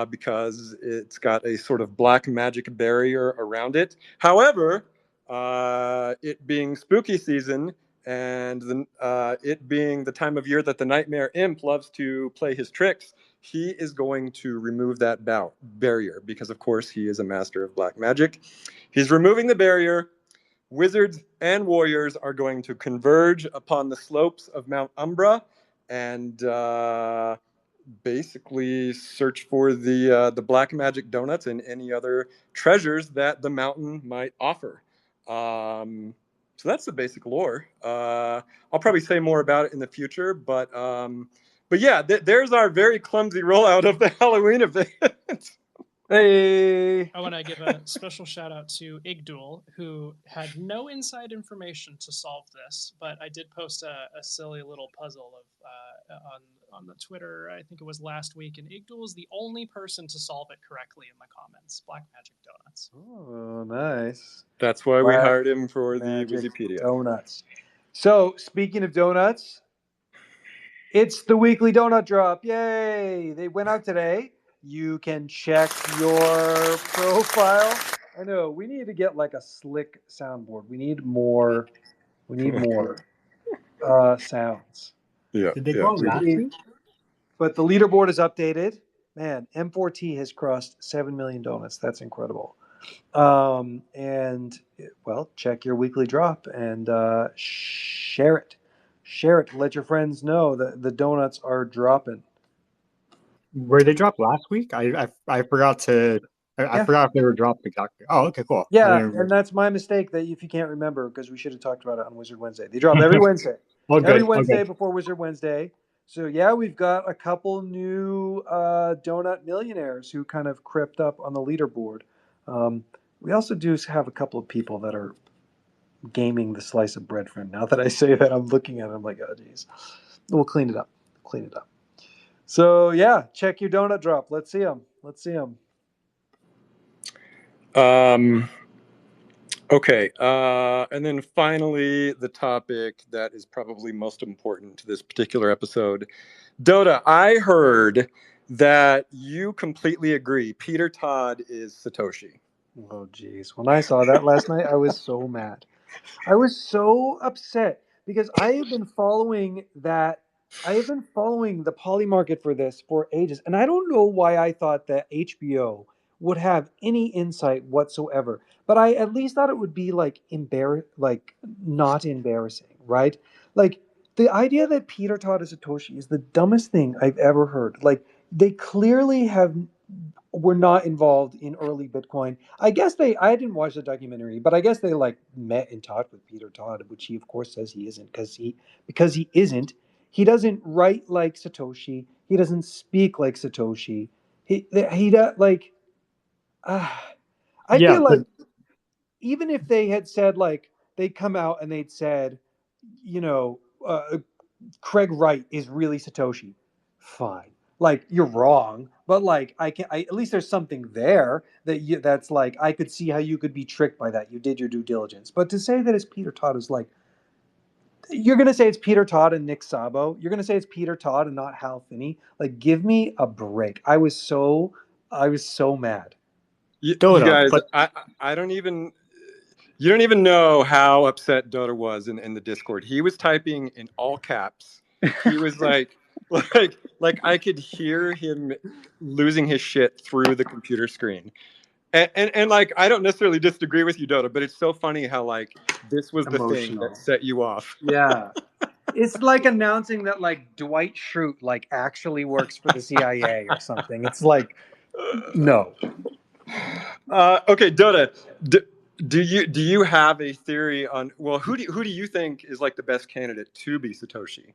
because it's got a sort of black magic barrier around it. However, it being spooky season and it being the time of year that the Nightmare Imp loves to play his tricks, he is going to remove that barrier because, of course, he is a master of black magic. He's removing the barrier. Wizards and warriors are going to converge upon the slopes of Mount Umbra and basically search for the black magic donuts and any other treasures that the mountain might offer. So that's the basic lore. I'll probably say more about it in the future, but yeah, there's our very clumsy rollout of the Halloween event. Hey. I want to give a special shout out to Igdul, who had no inside information to solve this, but I did post a silly little puzzle of on the Twitter. I think it was last week, and Igdul was the only person to solve it correctly in the comments. Black magic donuts. Oh, nice. That's why we Black hired him for the magic Wikipedia. Donuts. So, speaking of donuts, it's the weekly donut drop. Yay! They went out today. You can check your profile. I know we need to get like a slick soundboard. We need more. We need more sounds. Yeah. Did they go out last week? But the leaderboard is updated. Man, M4T has crossed 7 million donuts. That's incredible. And well, check your weekly drop and share it. Share it. Let your friends know that the donuts are dropping. Were they dropped last week? I forgot to. I forgot if they were dropped exactly. Oh, okay, cool. Yeah, and that's my mistake. That if you can't remember, because we should have talked about it on Wizard Wednesday. They drop every Wednesday. Every Wednesday before Wizard Wednesday. So yeah, we've got a couple new donut millionaires who kind of crept up on the leaderboard. We also do have a couple of people that are gaming the slice of bread friend. Now that I say that, I'm looking at it, I'm like, oh geez. We'll clean it up. Clean it up. So yeah, check your donut drop. Let's see them. Let's see them. Okay, and then finally, the topic that is probably most important to this particular episode. Dota, I heard that you completely agree Peter Todd is Satoshi. Oh, geez. When I saw that last night, I was so mad. I was so upset because I have been following that. I have been following the poly market for this for ages, and I don't know why I thought that HBO would have any insight whatsoever. But I at least thought it would be like not embarrassing, right? Like the idea that Peter Todd is Satoshi is the dumbest thing I've ever heard. Like they clearly were not involved in early Bitcoin. I didn't watch the documentary, but I guess they like met and talked with Peter Todd, which he of course says he isn't because he isn't. He doesn't write like Satoshi. He doesn't speak like Satoshi. He like. I feel like even if they had said like they'd come out and they'd said, Craig Wright is really Satoshi, fine. Like you're wrong, but like at least there's something there that's like I could see how you could be tricked by that. You did your due diligence, but to say that it's Peter Todd is like you're gonna say it's Peter Todd and Nick Szabo. You're gonna say it's Peter Todd and not Hal Finney. Like give me a break. I was so mad. You guys, I don't even. You don't even know how upset Dota was in the Discord. He was typing in all caps. He was like I could hear him losing his shit through the computer screen. And like I don't necessarily disagree with you, Dota, but it's so funny how like this was the thing that set you off. Yeah. It's like announcing that like Dwight Schrute like actually works for the CIA or something. It's like no. Okay, Dota. Do you have a theory on who do you think is like the best candidate to be Satoshi?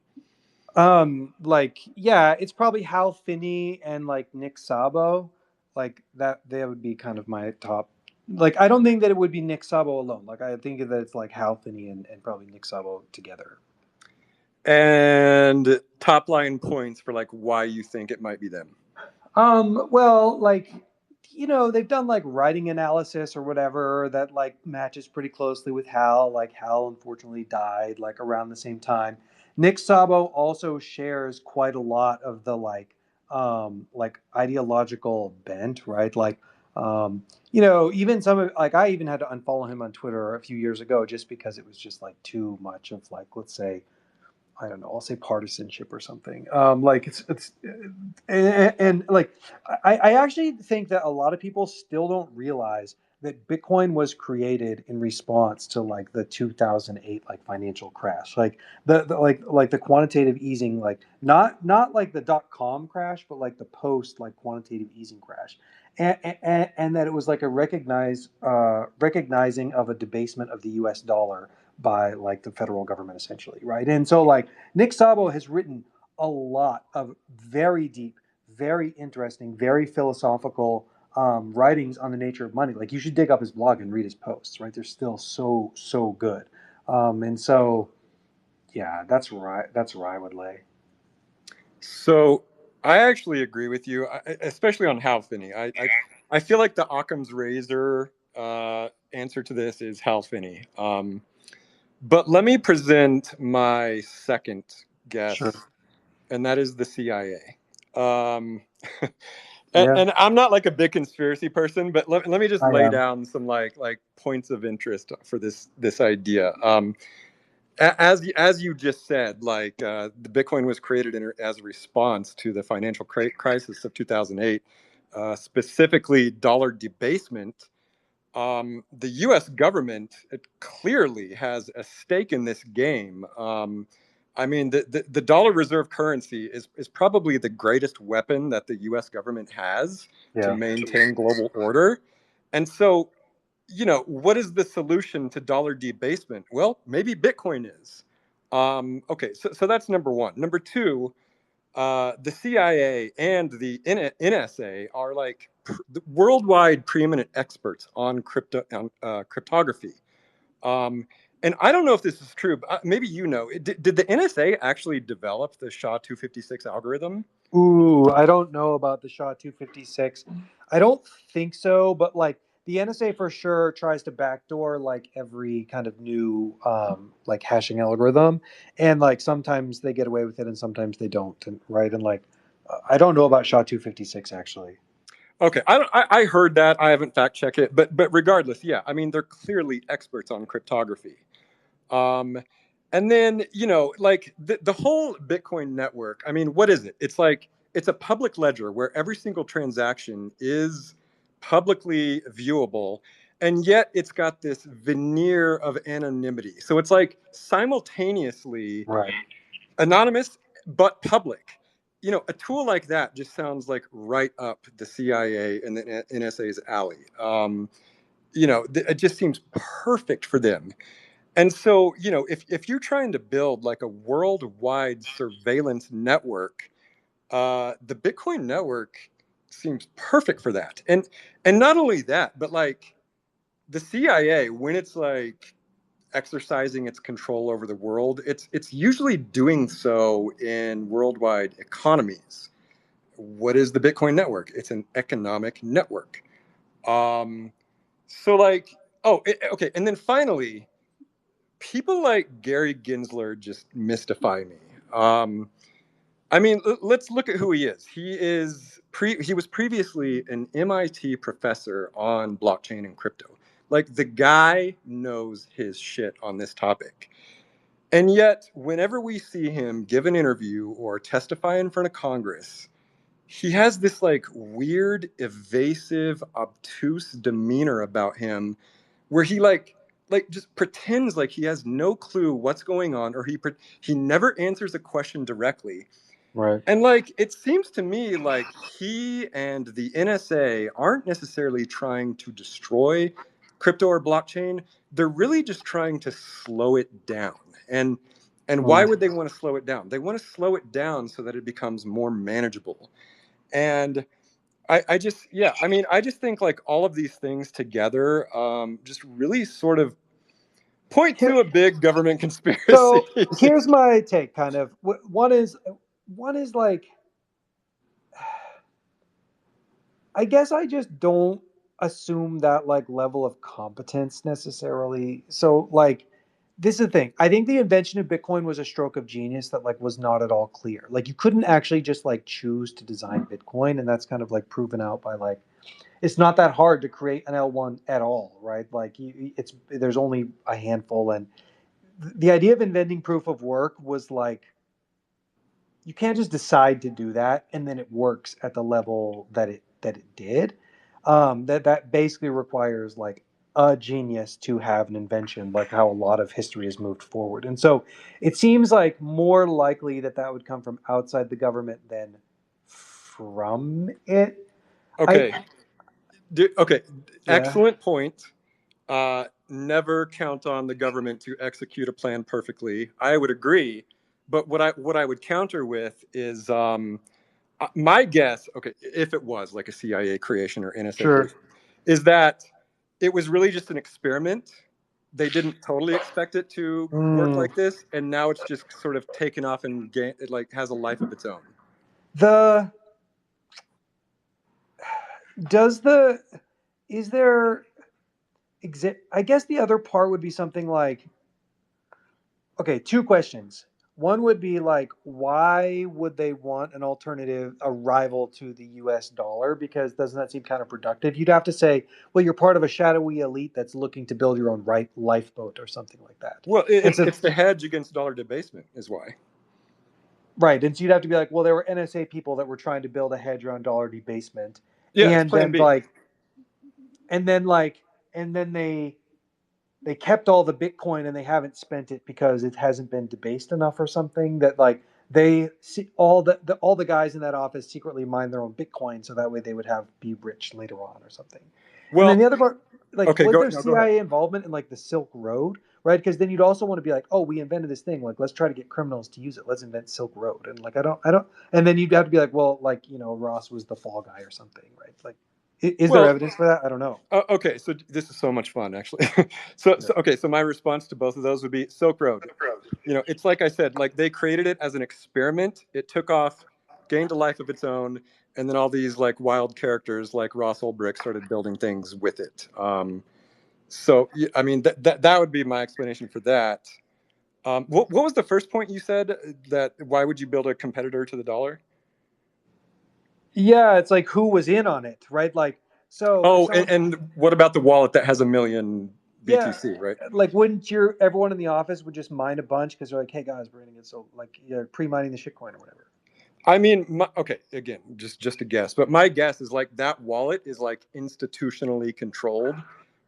It's probably Hal Finney and like Nick Szabo. Like that they would be kind of my top. Like I don't think that it would be Nick Szabo alone. Like I think that it's like Hal Finney and probably Nick Szabo together. And top line points for like why you think it might be them. Well, like they've done like writing analysis or whatever that like matches pretty closely with Hal. Like Hal unfortunately died like around the same time. Nick Szabo also shares quite a lot of the like like ideological bent, right? Like, you know, even some of like I even had to unfollow him on Twitter a few years ago just because it was just like too much of like, let's say, I don't know, I'll say partisanship or something. Like it's and like I actually think that a lot of people still don't realize that Bitcoin was created in response to like the 2008 like financial crash, like the like the quantitative easing, like not like the .com crash, but like the post like quantitative easing crash, and that it was like a recognizing of a debasement of the U.S. dollar by like the federal government essentially, right? And so like Nick Szabo has written a lot of very deep, very interesting, very philosophical writings on the nature of money. Like you should dig up his blog and read his posts, right? They're still so good. And so yeah, that's right. That's where I would lay. So I actually agree with you, especially on Hal Finney. I feel like the Occam's razor answer to this is Hal Finney. But let me present my second guess, Sure. and that is the CIA. Um, Yeah, and I'm not like a big conspiracy person, but let me just I lay am. down some like points of interest for this idea. As you just said, like the Bitcoin was created as a response to the financial crisis of 2008, specifically dollar debasement. The U.S. government clearly has a stake in this game. I mean, the dollar reserve currency is probably the greatest weapon that the U.S. government has to Yeah. maintain global order. And so, you know, what is the solution to dollar debasement? Well, maybe Bitcoin is. Okay, so that's number one. Number two, the CIA and the NSA are like the worldwide preeminent experts on cryptography. And I don't know if this is true, but maybe you know. Did the NSA actually develop the SHA-256 algorithm? Ooh, I don't know about the SHA-256. I don't think so, but like the NSA for sure tries to backdoor like every kind of new like hashing algorithm, and like sometimes they get away with it and sometimes they don't, and, right? And like I don't know about SHA-256 actually. Okay, I heard that. I haven't fact checked it, but regardless, yeah. I mean, they're clearly experts on cryptography. Um, and then, you know, like the whole Bitcoin network, I mean, what is it? It's like, it's a public ledger where every single transaction is publicly viewable. And yet it's got this veneer of anonymity. So it's like simultaneously Right. anonymous, but public. You know, a tool like that just sounds like right up the CIA and the NSA's alley. You know, it just seems perfect for them. And so, you know, if you're trying to build like a worldwide surveillance network, the Bitcoin network seems perfect for that. And not only that, but like the CIA, when it's like exercising its control over the world, it's usually doing so in worldwide economies. What is the Bitcoin network? It's an economic network. Um, so like, okay, and then finally, people like Gary Gensler just mystify me. I mean, let's look at who he is. He was previously an MIT professor on blockchain and crypto. Like the guy knows his shit on this topic. And yet, whenever we see him give an interview or testify in front of Congress, he has this like weird, evasive, obtuse demeanor about him where he like just pretends like he has no clue what's going on, or he never answers a question directly. Right. And like it seems to me like he and the NSA aren't necessarily trying to destroy crypto or blockchain. They're really just trying to slow it down. And why would they want to slow it down? They want to slow it down so that it becomes more manageable. And I just, yeah, I mean, I just think like all of these things together just really sort of point to a big government conspiracy. So here's my take, kind of. One is like, I guess I just don't assume that like level of competence necessarily. So like, this is the thing. I think the invention of Bitcoin was a stroke of genius that like was not at all clear. Like you couldn't actually just like choose to design Bitcoin, and that's kind of like proven out by like it's not that hard to create an L1 at all, right? Like it's there's only a handful, and the idea of inventing proof of work was like you can't just decide to do that and then it works at the level that it did. That basically requires like a genius to have an invention, like how a lot of history has moved forward. And so it seems like more likely that that would come from outside the government than from it. Okay. Okay. Yeah. Excellent point. Never count on the government to execute a plan perfectly. I would agree, but what I would counter with is my guess. Okay, if it was like a CIA creation or NSA, Sure. is that it was really just an experiment. They didn't totally expect it to work like this, and now it's just sort of taken off and it like has a life of its own. I guess the other part would be something like, okay, two questions. One would be like, why would they want an alternative, a rival to the US dollar? Because doesn't that seem counterproductive? You'd have to say, well, you're part of a shadowy elite that's looking to build your own lifeboat or something like that. Well, it's the hedge against dollar debasement is why. Right. And so you'd have to be like, well, there were NSA people that were trying to build a hedge around dollar debasement. Yeah, and plan then B. and then they kept all the Bitcoin and they haven't spent it because it hasn't been debased enough or something, that like they see all the guys in that office secretly mine their own Bitcoin so that way they would be rich later on or something. Well, and then the other part, like, okay, was there CIA involvement in like the Silk Road, right? Because then you'd also want to be like, oh, we invented this thing, like let's try to get criminals to use it. Let's invent Silk Road, and like I don't, and then you'd have to be like, well, like Ross was the fall guy or something, right? Like. Is there evidence for that? I don't know. Okay, so this is so much fun, actually. So my response to both of those would be Silk Road. It's like I said, like they created it as an experiment. It took off, gained a life of its own, and then all these like wild characters like Ross Ulbricht started building things with it. So I mean that would be my explanation for that. What was the first point you said? That why would you build a competitor to the dollar? Yeah, it's like who was in on it, right? Like so. Oh, and what about the wallet that has 1 million BTC, right? Like, wouldn't everyone in the office would just mine a bunch because they're like, hey guys, we're gonna get so like pre-mining the shitcoin or whatever. I mean, okay, again, just a guess, but my guess is like that wallet is like institutionally controlled,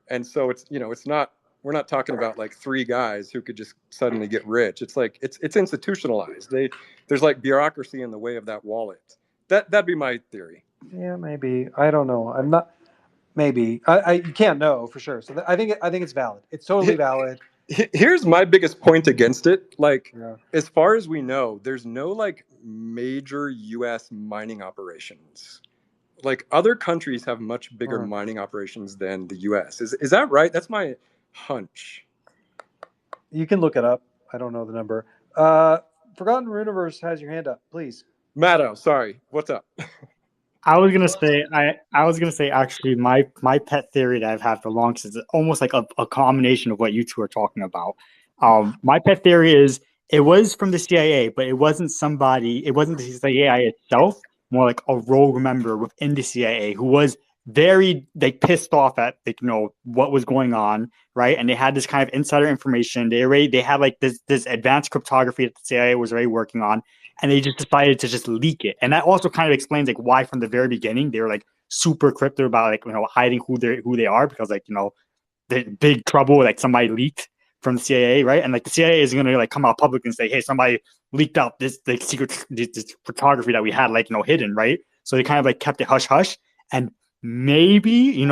and so it's it's not. We're not talking about like 3 guys who could just suddenly get rich. It's like it's institutionalized. There's like bureaucracy in the way of that wallet. That'd be my theory. Yeah, maybe. I don't know. I'm not. Maybe you can't know for sure. So I think it's valid. It's totally valid. Here's my biggest point against it. Like, as far as we know, there's no like major U.S. mining operations. Like other countries have much bigger mining operations than the U.S. Is that right? That's my hunch. You can look it up. I don't know the number. Forgotten Runiverse has your hand up, please. Matto, sorry. What's up? I was gonna say actually my pet theory that I've had for long is almost like a combination of what you two are talking about. My pet theory is it was from the CIA, but it wasn't the CIA itself, more like a rogue member within the CIA who was very pissed off at what was going on, right? And they had this kind of insider information. They had like this advanced cryptography that the CIA was already working on. And they just decided to just leak it. And that also kind of explains like why from the very beginning they were like super crypto about like hiding who they are, because like the big trouble, like somebody leaked from the CIA, right? And like the CIA isn't gonna like come out public and say, hey, somebody leaked out this like secret this cryptography that we had like hidden, right? So they kind of like kept it hush hush. And maybe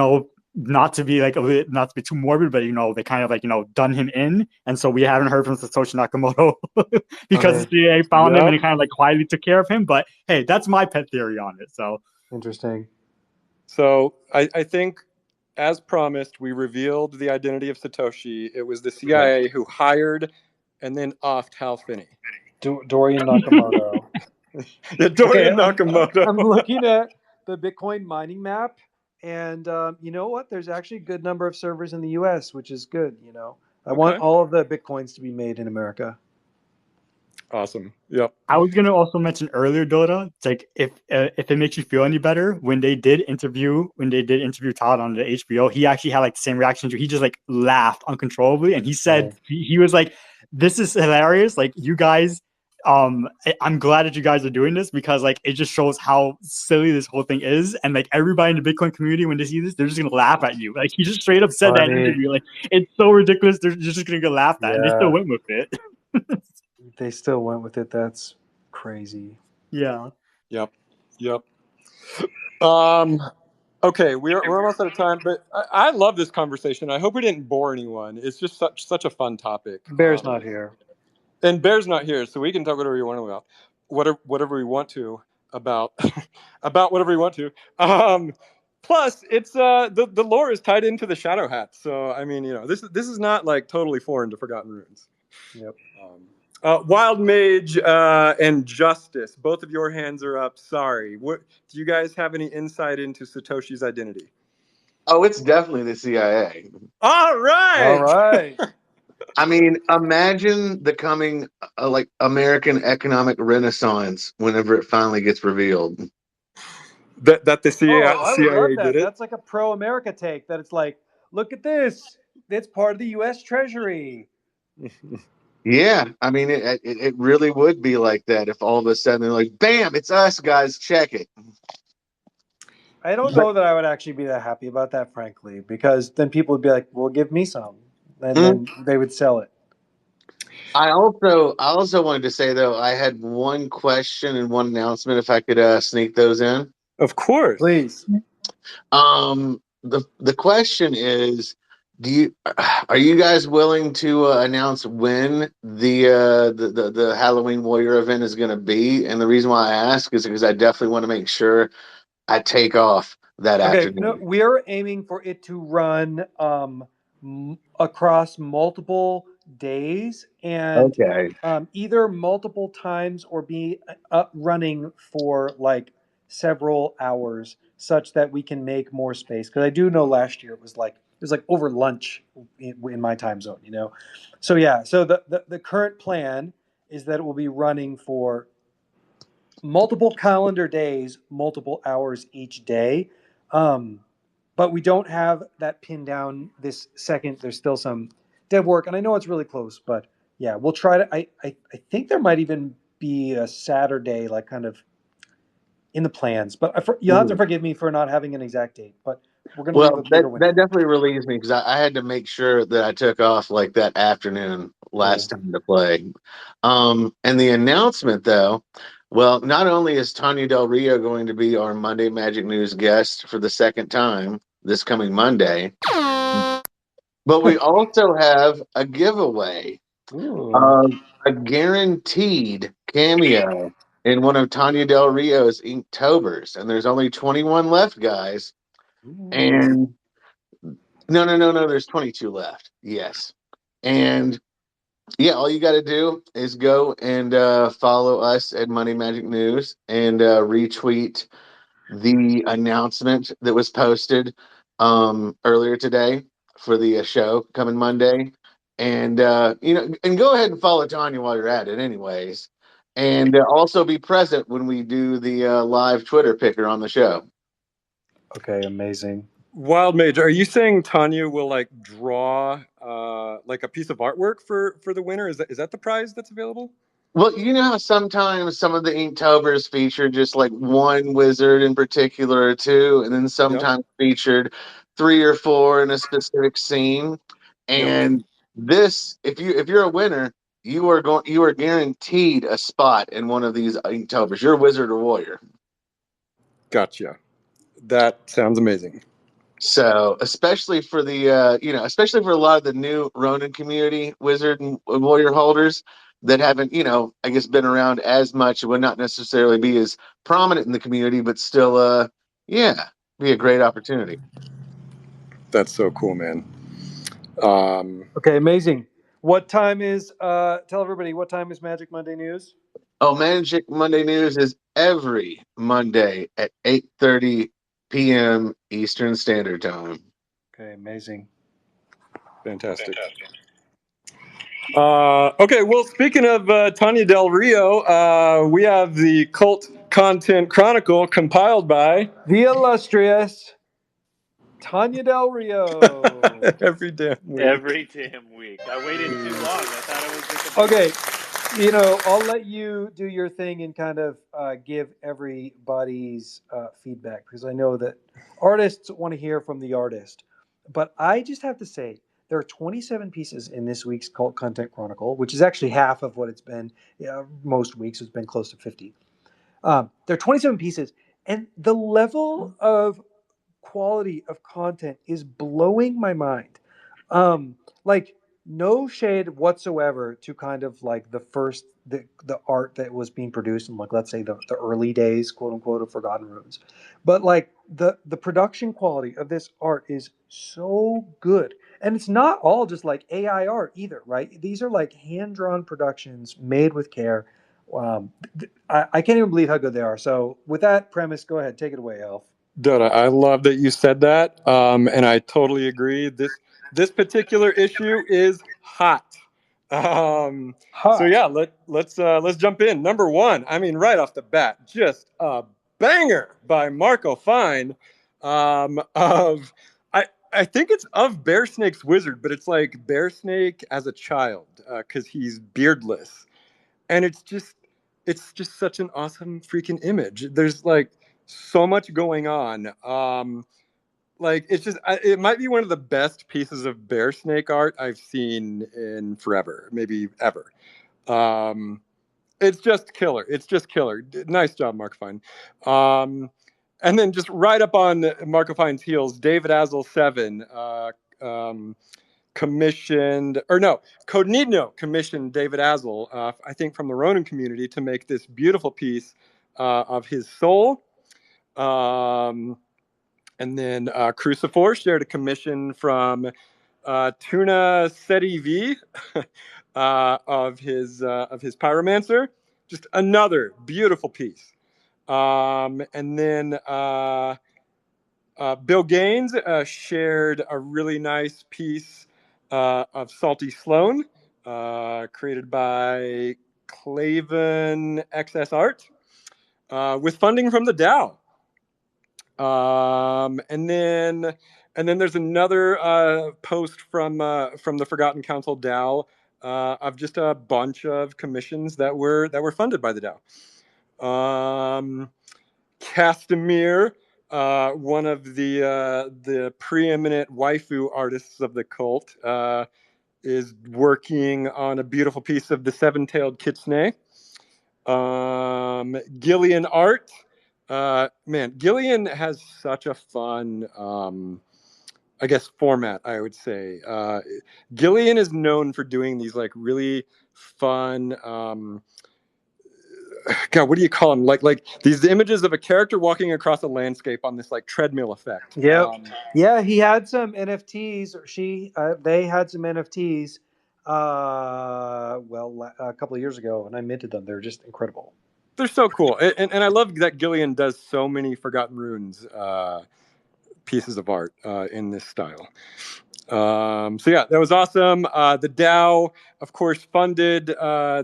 not to be too morbid, but they kind of like done him in, and so we haven't heard from Satoshi Nakamoto because the CIA found him and he kind of like quietly took care of him. But hey, that's my pet theory on it. So interesting. So I think, as promised, we revealed the identity of Satoshi. It was the CIA who hired and then offed Hal Finney. Dorian Nakamoto. Dorian Nakamoto. I'm looking at the Bitcoin mining map. And you know what? There's actually a good number of servers in the U.S., which is good. I want Okay. all of the Bitcoins to be made in America. Awesome. Yep. I was gonna also mention earlier, Dota. It's like if it makes you feel any better, when they did interview Todd on the HBO, he actually had like the same reaction to. He just like laughed uncontrollably, and he said he was like, "This is hilarious! Like you guys, I'm glad that you guys are doing this because like it just shows how silly this whole thing is, and like everybody in the Bitcoin community when they see this, they're just gonna laugh at you. Like he just straight up said that in an Funny. interview. Like it's so ridiculous, they're just gonna get laughed at, and they still Yeah. went with it. They still went with it. That's crazy. Yeah. Yep. Okay, we're almost out of time, but I love this conversation. I hope we didn't bore anyone. It's just such a fun topic. Bear's not here. And Bear's not here, so we can talk whatever we want about whatever we want to about about whatever we want to. Plus, it's the lore is tied into the Shadow Hat, so I mean, this is not like totally foreign to Forgotten Runes. Yep. Wild Mage and Justice, both of your hands are up. Sorry. What do you guys have any insight into Satoshi's identity? Oh, it's definitely the CIA. All right. I mean, imagine the coming like American economic renaissance whenever it finally gets revealed. That the CIA, I would love that. did it. That's like a pro-America take. That it's like, look at this. It's part of the U.S. Treasury. Yeah, I mean, it really would be like that if all of a sudden they're like, bam, it's us, guys, check it. I don't know that I would actually be that happy about that, frankly, because then people would be like, well, give me some. And then they would sell it. I also wanted to say, though, I had one question and one announcement, if I could sneak those in. Of course. Please. The question is, are you guys willing to announce when the Halloween Warrior event is going to be? And the reason why I ask is because I definitely want to make sure I take off that afternoon. No, we're aiming for it to run across multiple days and either multiple times or be running for like several hours, such that we can make more space. Because I do know last year it was like over lunch in my time zone, So yeah, so the current plan is that it will be running for multiple calendar days, multiple hours each day. But we don't have that pinned down this second. There's still some dev work, and I know it's really close, but yeah, we'll try to. I think there might even be a Saturday, like kind of in the plans, but you'll have to forgive me for not having an exact date. But we're going to leave a bigger window. That definitely relieves me because I had to make sure that I took off like that afternoon last time to play. And the announcement, though, well, not only is Tanya Del Rio going to be our Monday Magic News guest for the second time this coming Monday, but we also have a giveaway of a guaranteed cameo in one of Tanya Del Rio's Inktober's, and there's only 21 left, guys. And no, there's 22 left. Yes. And yeah, all you got to do is go and follow us at Money Magic News and retweet the announcement that was posted earlier today for the show coming Monday. And and go ahead and follow Tanya while you're at it anyways. And also be present when we do the live Twitter picker on the show. Okay, amazing. Wild Mage, are you saying Tanya will like draw like a piece of artwork for the winner? Is that the prize that's available? Well, you know how sometimes some of the Inktober's feature just like one wizard in particular or two, and then sometimes featured 3 or 4 in a specific scene. And this, if you're a winner, you are guaranteed a spot in one of these Inktober's. You're a wizard or warrior. Gotcha. That sounds amazing. So, especially for the especially for a lot of the new Ronin community wizard and warrior holders that haven't, I guess been around as much, would not necessarily be as prominent in the community, but still be a great opportunity. That's so cool, man. Okay, amazing. What time is tell everybody what time is Magic Monday News? Oh, Magic Monday News is every Monday at 8:30 p.m. Eastern Standard Time. Okay, amazing. Fantastic. Okay, well, speaking of Tanya Del Rio, we have the Cult Content Chronicle compiled by The illustrious Tanya Del Rio. every damn week. Every damn week. I waited too long. I thought it was just a big Okay, thing. you know, I'll let you do your thing and kind of give everybody's feedback because I know that artists want to hear from the artist. But I just have to say, there are 27 pieces in this week's Cult Content Chronicle, which is actually half of what it's been most weeks. It's been close to 50. There are 27 pieces, and the level of quality of content is blowing my mind. Like no shade whatsoever to kind of like the art that was being produced in like let's say the early days, quote unquote, of Forgotten Runes. But like the production quality of this art is so good. And it's not all just like AI art either, right? These are like hand-drawn productions made with care. I can't even believe how good they are. So with that premise, go ahead, take it away, Elf. Dota, I love that you said that, and I totally agree. This particular issue is hot. So yeah, let's jump in. Number one, I mean, right off the bat, just a banger by Marco Fine. Of I think it's of Bear Snake's Wizard, but it's like Bear Snake as a child because he's beardless, and it's just such an awesome freaking image. There's like so much going on. Like it might be one of the best pieces of Bear Snake art I've seen in forever, maybe ever. It's just killer. It's just killer. Nice job, Mark Fine. And then just right up on Marco Fine's heels, David Azel 7 Codenino commissioned David Azel, I think from the Ronin community, to make this beautiful piece of his soul. And then Cruciforce shared a commission from Tuna Seti V of his Pyromancer. Just another beautiful piece. And then Bill Gaines shared a really nice piece of Salty Sloan, created by Claven XS Art, with funding from the DAO. And then there's another post from the Forgotten Council DAO of just a bunch of commissions that were funded by the DAO. Castamere, one of the preeminent waifu artists of the cult, is working on a beautiful piece of the Seven-Tailed Kitsune. Gillian Art. Man, Gillian has such a fun, I guess, format, I would say. Gillian is known for doing these like really fun, God, what do you call them? Like these images of a character walking across a landscape on this like treadmill effect. Yep. Yeah, he had some NFTs, or they had some NFTs, a couple of years ago, and I minted them. They're just incredible. They're so cool. And I love that Gillian does so many Forgotten Runes pieces of art in this style. So yeah, that was awesome. The DAO, of course, funded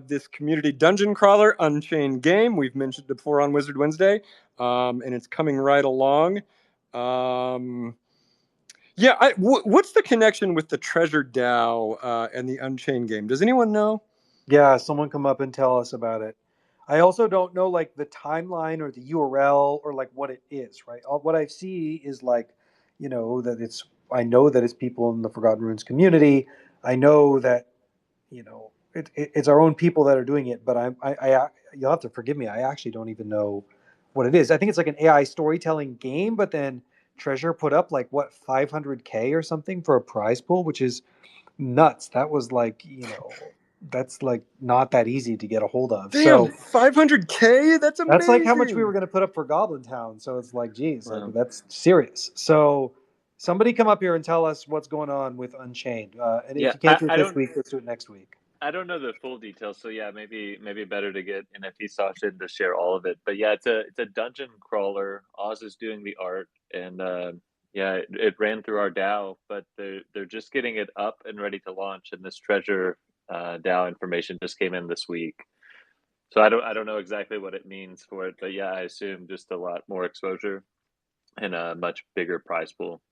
this community dungeon crawler, Unchained Game. We've mentioned it before on Wizard Wednesday, and it's coming right along. What's the connection with the Treasure DAO and the Unchained Game? Does anyone know? Yeah, someone come up and tell us about it. I also don't know like the timeline or the URL or like what it is, right? What I see is like, I know that it's people in the Forgotten Runes community. I know that, it's our own people that are doing it, but you'll have to forgive me. I actually don't even know what it is. I think it's like an AI storytelling game, but then Treasure put up like what 500K or something for a prize pool, which is nuts. That was like, that's like not that easy to get a hold of. Damn, 500K? That's amazing. That's like how much we were going to put up for Goblin Town. So it's like, geez, like, that's serious. So somebody come up here and tell us what's going on with Unchained. And if you can't do it this week, let's do it next week. I don't know the full details, so yeah, maybe better to get NFT Sasha to share all of it. But yeah, it's a dungeon crawler. Oz is doing the art, and it ran through our DAO, but they're just getting it up and ready to launch. And this treasure DAO information just came in this week. So I don't know exactly what it means for it, but yeah, I assume just a lot more exposure and a much bigger prize pool.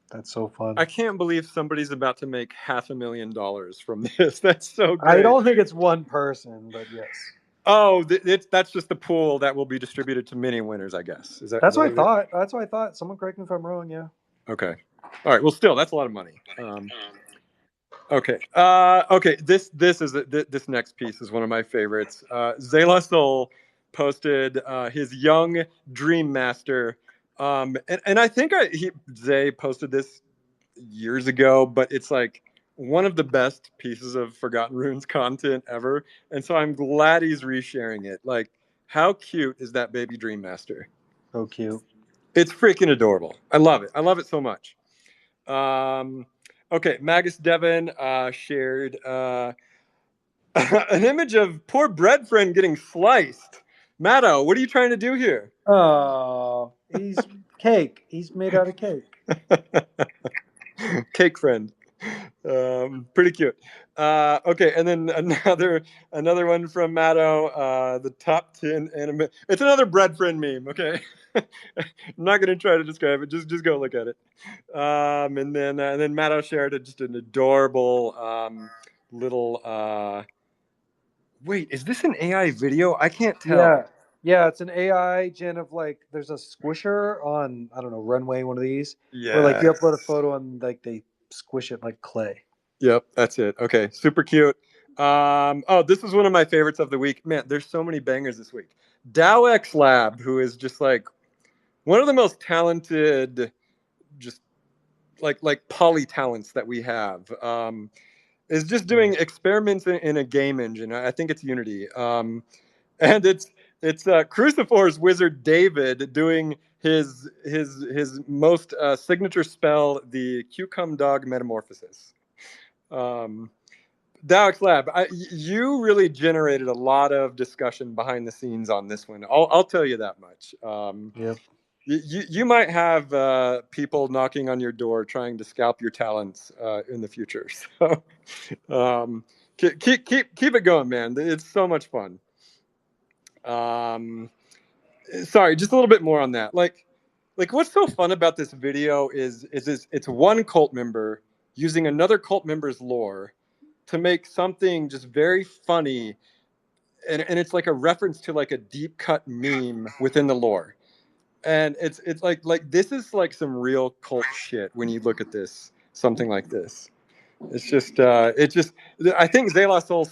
That's so fun. I can't believe somebody's about to make $500,000 from this. That's so great. I don't think it's one person, but yes. Oh, that's just the pool that will be distributed to many winners, I guess. That's what I thought. That's what I thought. Someone correct me if I'm wrong. Yeah. Okay. All right. Well, still, that's a lot of money. Okay. Okay. This next piece is one of my favorites. Zayla Soul posted his young Dream Master, and I think Zay posted this years ago, but it's like one of the best pieces of Forgotten Runes content ever, and so I'm glad he's resharing it. Like, how cute is that baby Dream Master? So cute. It's freaking adorable. I love it. I love it so much. Okay, Magus Devon shared an image of poor bread friend getting sliced. Matto, what are you trying to do here? Oh, he's cake. He's made out of cake. Cake friend. Pretty cute. Okay, and then another one from Matto. The top 10 anime. It's another bread friend meme. Okay, I'm not gonna try to describe it. Just go look at it. And then Matto shared just an adorable little. Wait, is this an AI video? I can't tell. Yeah, it's an AI gen of like. There's a squisher on I don't know Runway, one of these. Yeah. Where like you upload a photo and like they squish it like clay. Yep, that's it. Okay, super cute. Oh, this is one of my favorites of the week. Man, there's so many bangers this week. DAOX Lab, who is just like one of the most talented, just like poly talents that we have, is just doing experiments in a game engine. I think it's Unity, and it's Crucifor's wizard David doing his most signature spell, the Cucum Dog Metamorphosis. DAOX Lab, you really generated a lot of discussion behind the scenes on this one. I'll tell you that much. Yep. You might have people knocking on your door trying to scalp your talents in the future. So keep it going, man. It's so much fun. Sorry, just a little bit more on that. Like what's so fun about this video is it's one cult member using another cult member's lore to make something just very funny, and it's like a reference to like a deep cut meme within the lore. And it's like this is like some real cult shit when you look at this, something like this. It's just I think Zayla Soul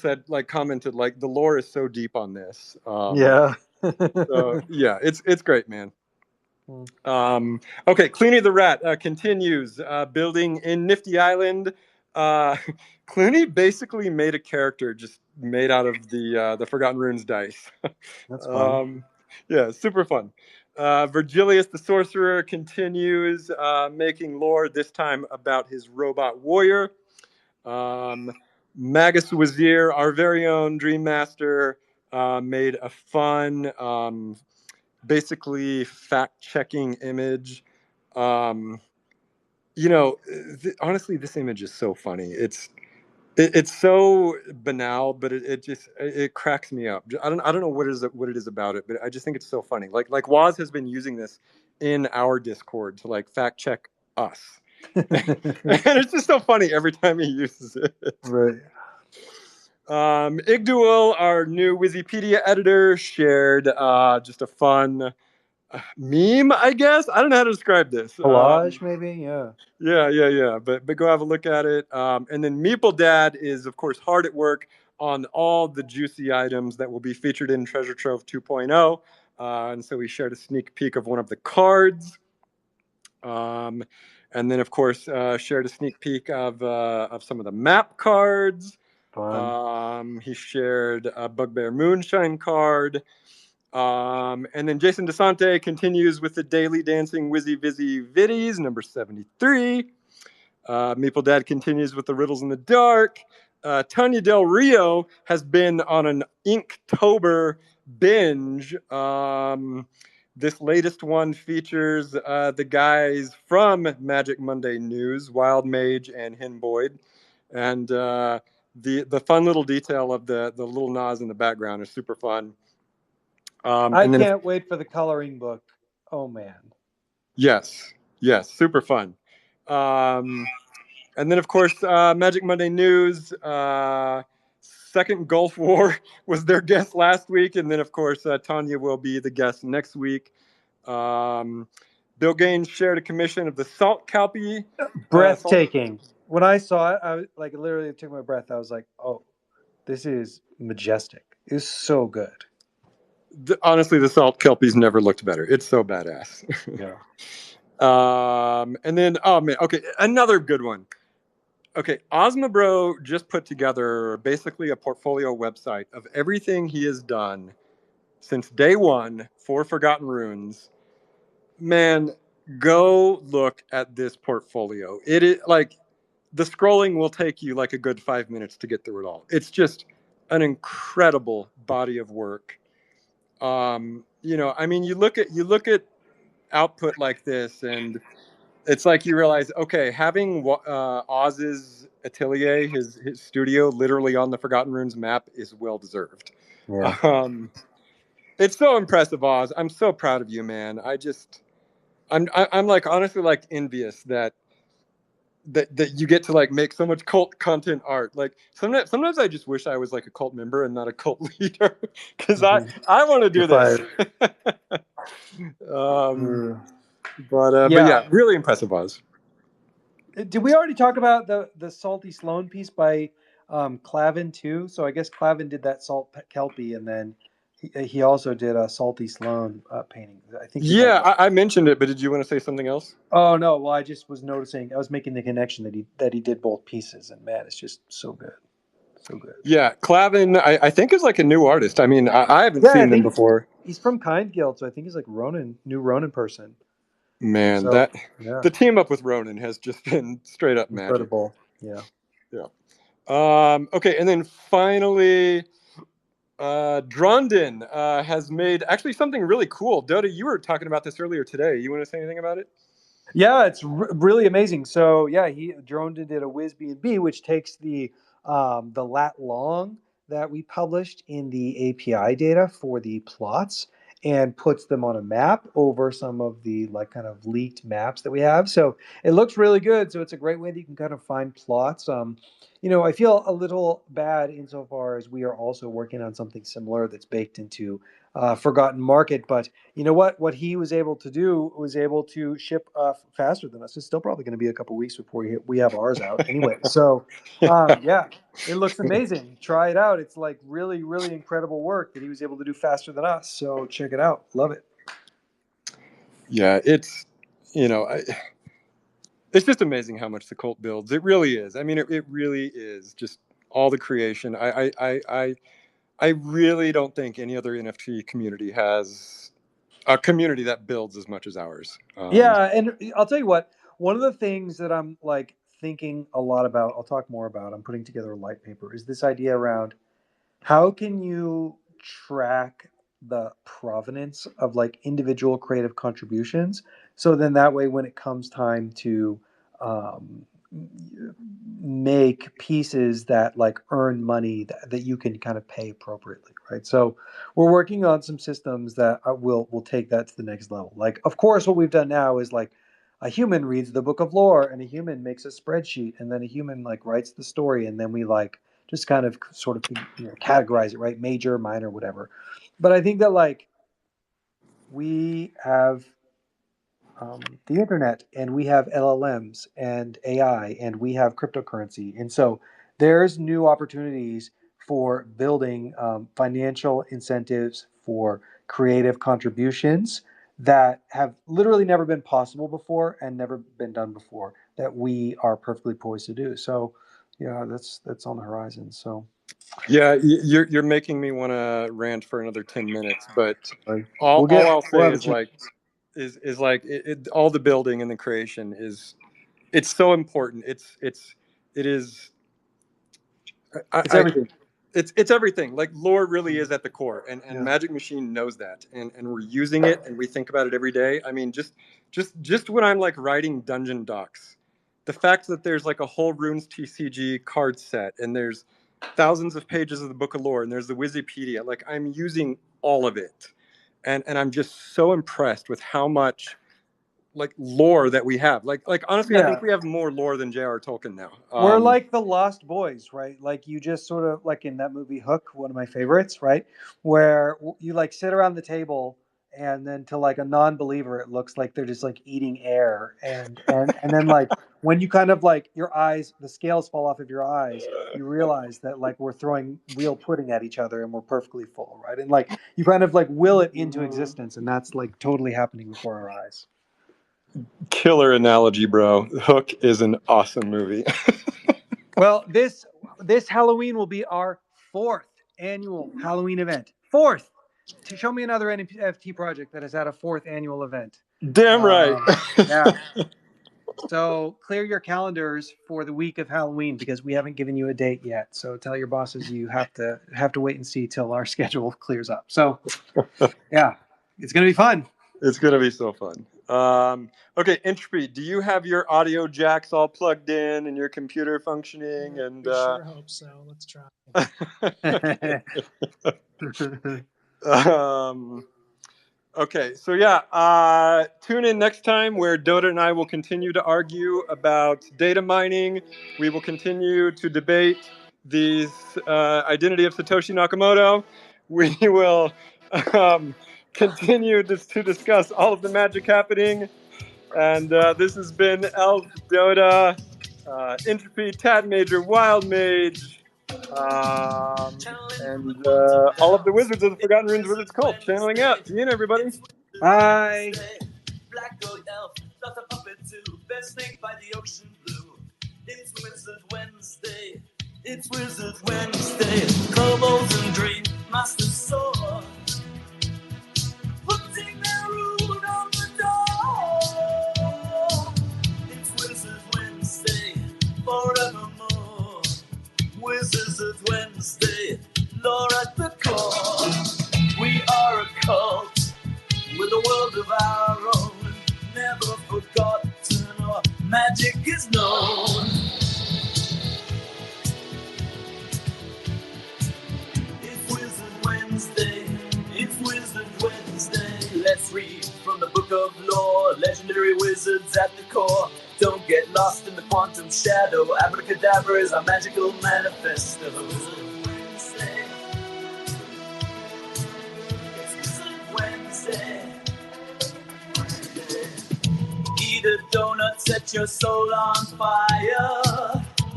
commented like the lore is so deep on this. Yeah. So yeah, it's great, man. Okay, Clooney the Rat continues building in Nifty Island. Clooney basically made a character just made out of the Forgotten Runes dice. That's fun. Yeah, super fun. Virgilius the Sorcerer continues making lore, this time about his robot warrior. Magus Wazir, our very own Dream Master, made a fun, basically fact-checking image. Honestly, this image is so funny. It's so banal, but it cracks me up. I don't know what it is about it, but I just think it's so funny. Like Waz has been using this in our Discord to like fact check us, and it's just so funny every time he uses it. Right. Igdual, our new Wikipedia editor, shared just a fun meme, I guess. I don't know how to describe this. Collage, maybe? Yeah. Yeah. But go have a look at it. And then Meeple Dad is, of course, hard at work on all the juicy items that will be featured in Treasure Trove 2.0. And so we shared a sneak peek of one of the cards. And then, of course, shared a sneak peek of some of the map cards. Fun. He shared a Bugbear Moonshine card. And then Jason DeSante continues with the Daily Dancing Wizzy Vizzy Viddies, number 73. Meeple Dad continues with the Riddles in the Dark. Tanya Del Rio has been on an Inktober binge. This latest one features the guys from Magic Monday News, Wild Mage and Hen Boyd. And the fun little detail of the little Nas in the background is super fun. I And then can't wait for the coloring book. Oh man. yes, super fun. And then of course Magic Monday News. Second Gulf War was their guest last week, and then of course Tanya will be the guest next week. Bill Gaines shared a commission of the salt kelpie. Breathtaking. When I saw it, I was like, literally took my breath. I was like, oh, this is majestic. It's so good. Honestly, the salt kelpies never looked better. It's so badass. Yeah. And then, oh man, okay, another good one. Okay, Osmobro just put together basically a portfolio website of everything he has done since day one for Forgotten Runes. Man, go look at this portfolio. It is like the scrolling will take you like a good 5 minutes to get through it all. It's just an incredible body of work. You know, I mean, you look at output like this, and it's like you realize, okay, having Oz's atelier, his studio, literally on the Forgotten Runes map is well deserved. Yeah. It's so impressive, Oz. I'm so proud of you, man. I'm like honestly like envious that you get to like make so much cult content art. Like sometimes I just wish I was like a cult member and not a cult leader, because I want to do this. But yeah, really impressive, Oz. Did we already talk about the Salty Sloan piece by Clavin too? So I guess Clavin did that salt kelpie, and then he also did a Salty Sloan painting. I think. Yeah, I mentioned it, but did you want to say something else? Oh no, well I just was noticing. I was making the connection that he did both pieces, and man, it's just so good, so good. Yeah, Clavin, I think is like a new artist. I mean, I haven't seen him before. He's from Kind Guild, so I think he's like new Ronin person. Man, So, the team up with Ronin has just been straight up magic. Incredible. Yeah. Okay, and then finally, Drondin has made actually something really cool. Dota, you were talking about this earlier today. You want to say anything about it? Yeah, it's really amazing. So yeah, Drondin did a WizB&B, which takes the lat long that we published in the API data for the plots and puts them on a map over some of the like kind of leaked maps that we have. So it looks really good. So it's a great way that you can kind of find plots. You know, I feel a little bad insofar as we are also working on something similar that's baked into Forgotten Market. But you know what? What he was able to do was able to ship faster than us. It's still probably going to be a couple weeks before we have ours out anyway. So yeah, it looks amazing. Try it out. It's like really, really incredible work that he was able to do faster than us. So check it out. Love it. Yeah, it's, you know, it's just amazing how much the cult builds. It really is. I mean, it really is just all the creation. I really don't think any other NFT community has a community that builds as much as ours. Yeah, and I'll tell you what, one of the things that I'm like thinking a lot about, I'll talk more about, I'm putting together a light paper, is this idea around how can you track the provenance of like individual creative contributions, so then that way when it comes time to make pieces that like earn money that you can kind of pay appropriately, right? So we're working on some systems that will take that to the next level. Like, of course, what we've done now is like a human reads the book of lore, and a human makes a spreadsheet, and then a human like writes the story, and then we like just kind of sort of categorize it, right? Major, minor, whatever. But I think that like we have the internet, and we have LLMs and AI, and we have cryptocurrency, and so there's new opportunities for building financial incentives for creative contributions that have literally never been possible before and never been done before, that we are perfectly poised to do. So yeah, that's on the horizon. So yeah, you're making me want to rant for another 10 minutes, but all I'll say is like is like all the building and the creation it's so important. It's everything. It's everything. Like lore really is at the core, and Magic Machine knows that, and we're using it, and we think about it every day. I mean, just when I'm like writing dungeon docs, the fact that there's like a whole Runes TCG card set, and there's thousands of pages of the Book of Lore, and there's the Wikipedia. Like, I'm using all of it, and I'm just so impressed with how much like lore that we have. Like honestly, I think we have more lore than J.R. Tolkien now. We're like the Lost Boys, right? Like you just sort of like in that movie Hook, one of my favorites, right? Where you like sit around the table and then to like a non-believer, it looks like they're just like eating air. And then like when you kind of like your eyes, the scales fall off of your eyes, you realize that like we're throwing real pudding at each other and we're perfectly full, right? And like you kind of like will it into existence, and that's like totally happening before our eyes. Killer analogy, bro. Hook is an awesome movie. Well, this Halloween will be our 4th annual Halloween event. 4th. To show me another NFT project that has had a 4th annual event. Damn right. Yeah. So clear your calendars for the week of Halloween because we haven't given you a date yet. So tell your bosses you have to wait and see till our schedule clears up. So yeah, it's gonna be fun. It's gonna be so fun. Okay, Entropy, do you have your audio jacks all plugged in and your computer functioning? And we sure hope so. Let's try. Okay, so yeah, tune in next time where Dota and I will continue to argue about data mining. We will continue to debate the identity of Satoshi Nakamoto. We will continue to discuss all of the magic happening. And this has been Elf, Dota, Entropy, Tad Major, Wild Mage, and all of the Wizards of the Forgotten Runes Wizards Cult. Channeling out. See you, everybody. Bye. Black gold elf, not a puppet too. Best snake by the ocean blue. It's Wizard Wednesday. It's Wizard Wednesday. Kobolds and Dream Master Sword. Putting their root on the door. It's Wizard Wednesday. Forevermore. Wizard Wednesday. Lore at the core. We are a cult with a world of our own, never forgotten or magic is known. It's Wizard Wednesday, it's Wizard Wednesday. Let's read from the Book of Lore, legendary wizards at the core. Don't get lost in the quantum shadow, abracadabra is our magical manifesto. Wednesday. Wednesday. Eat a donut, set your soul on fire.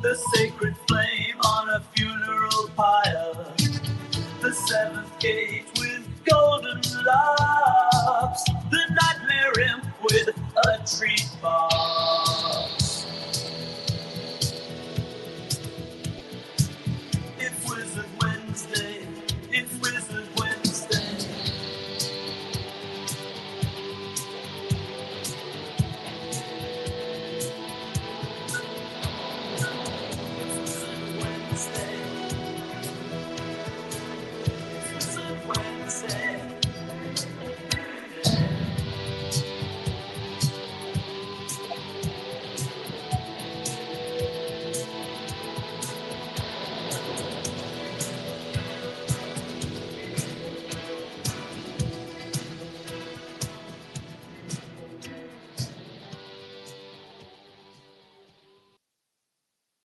The sacred flame on a funeral pyre. The seventh gate with golden locks. The nightmare imp with a treat box. It's Wizard Wednesday. It's Wizard Wednesday. Wednesday.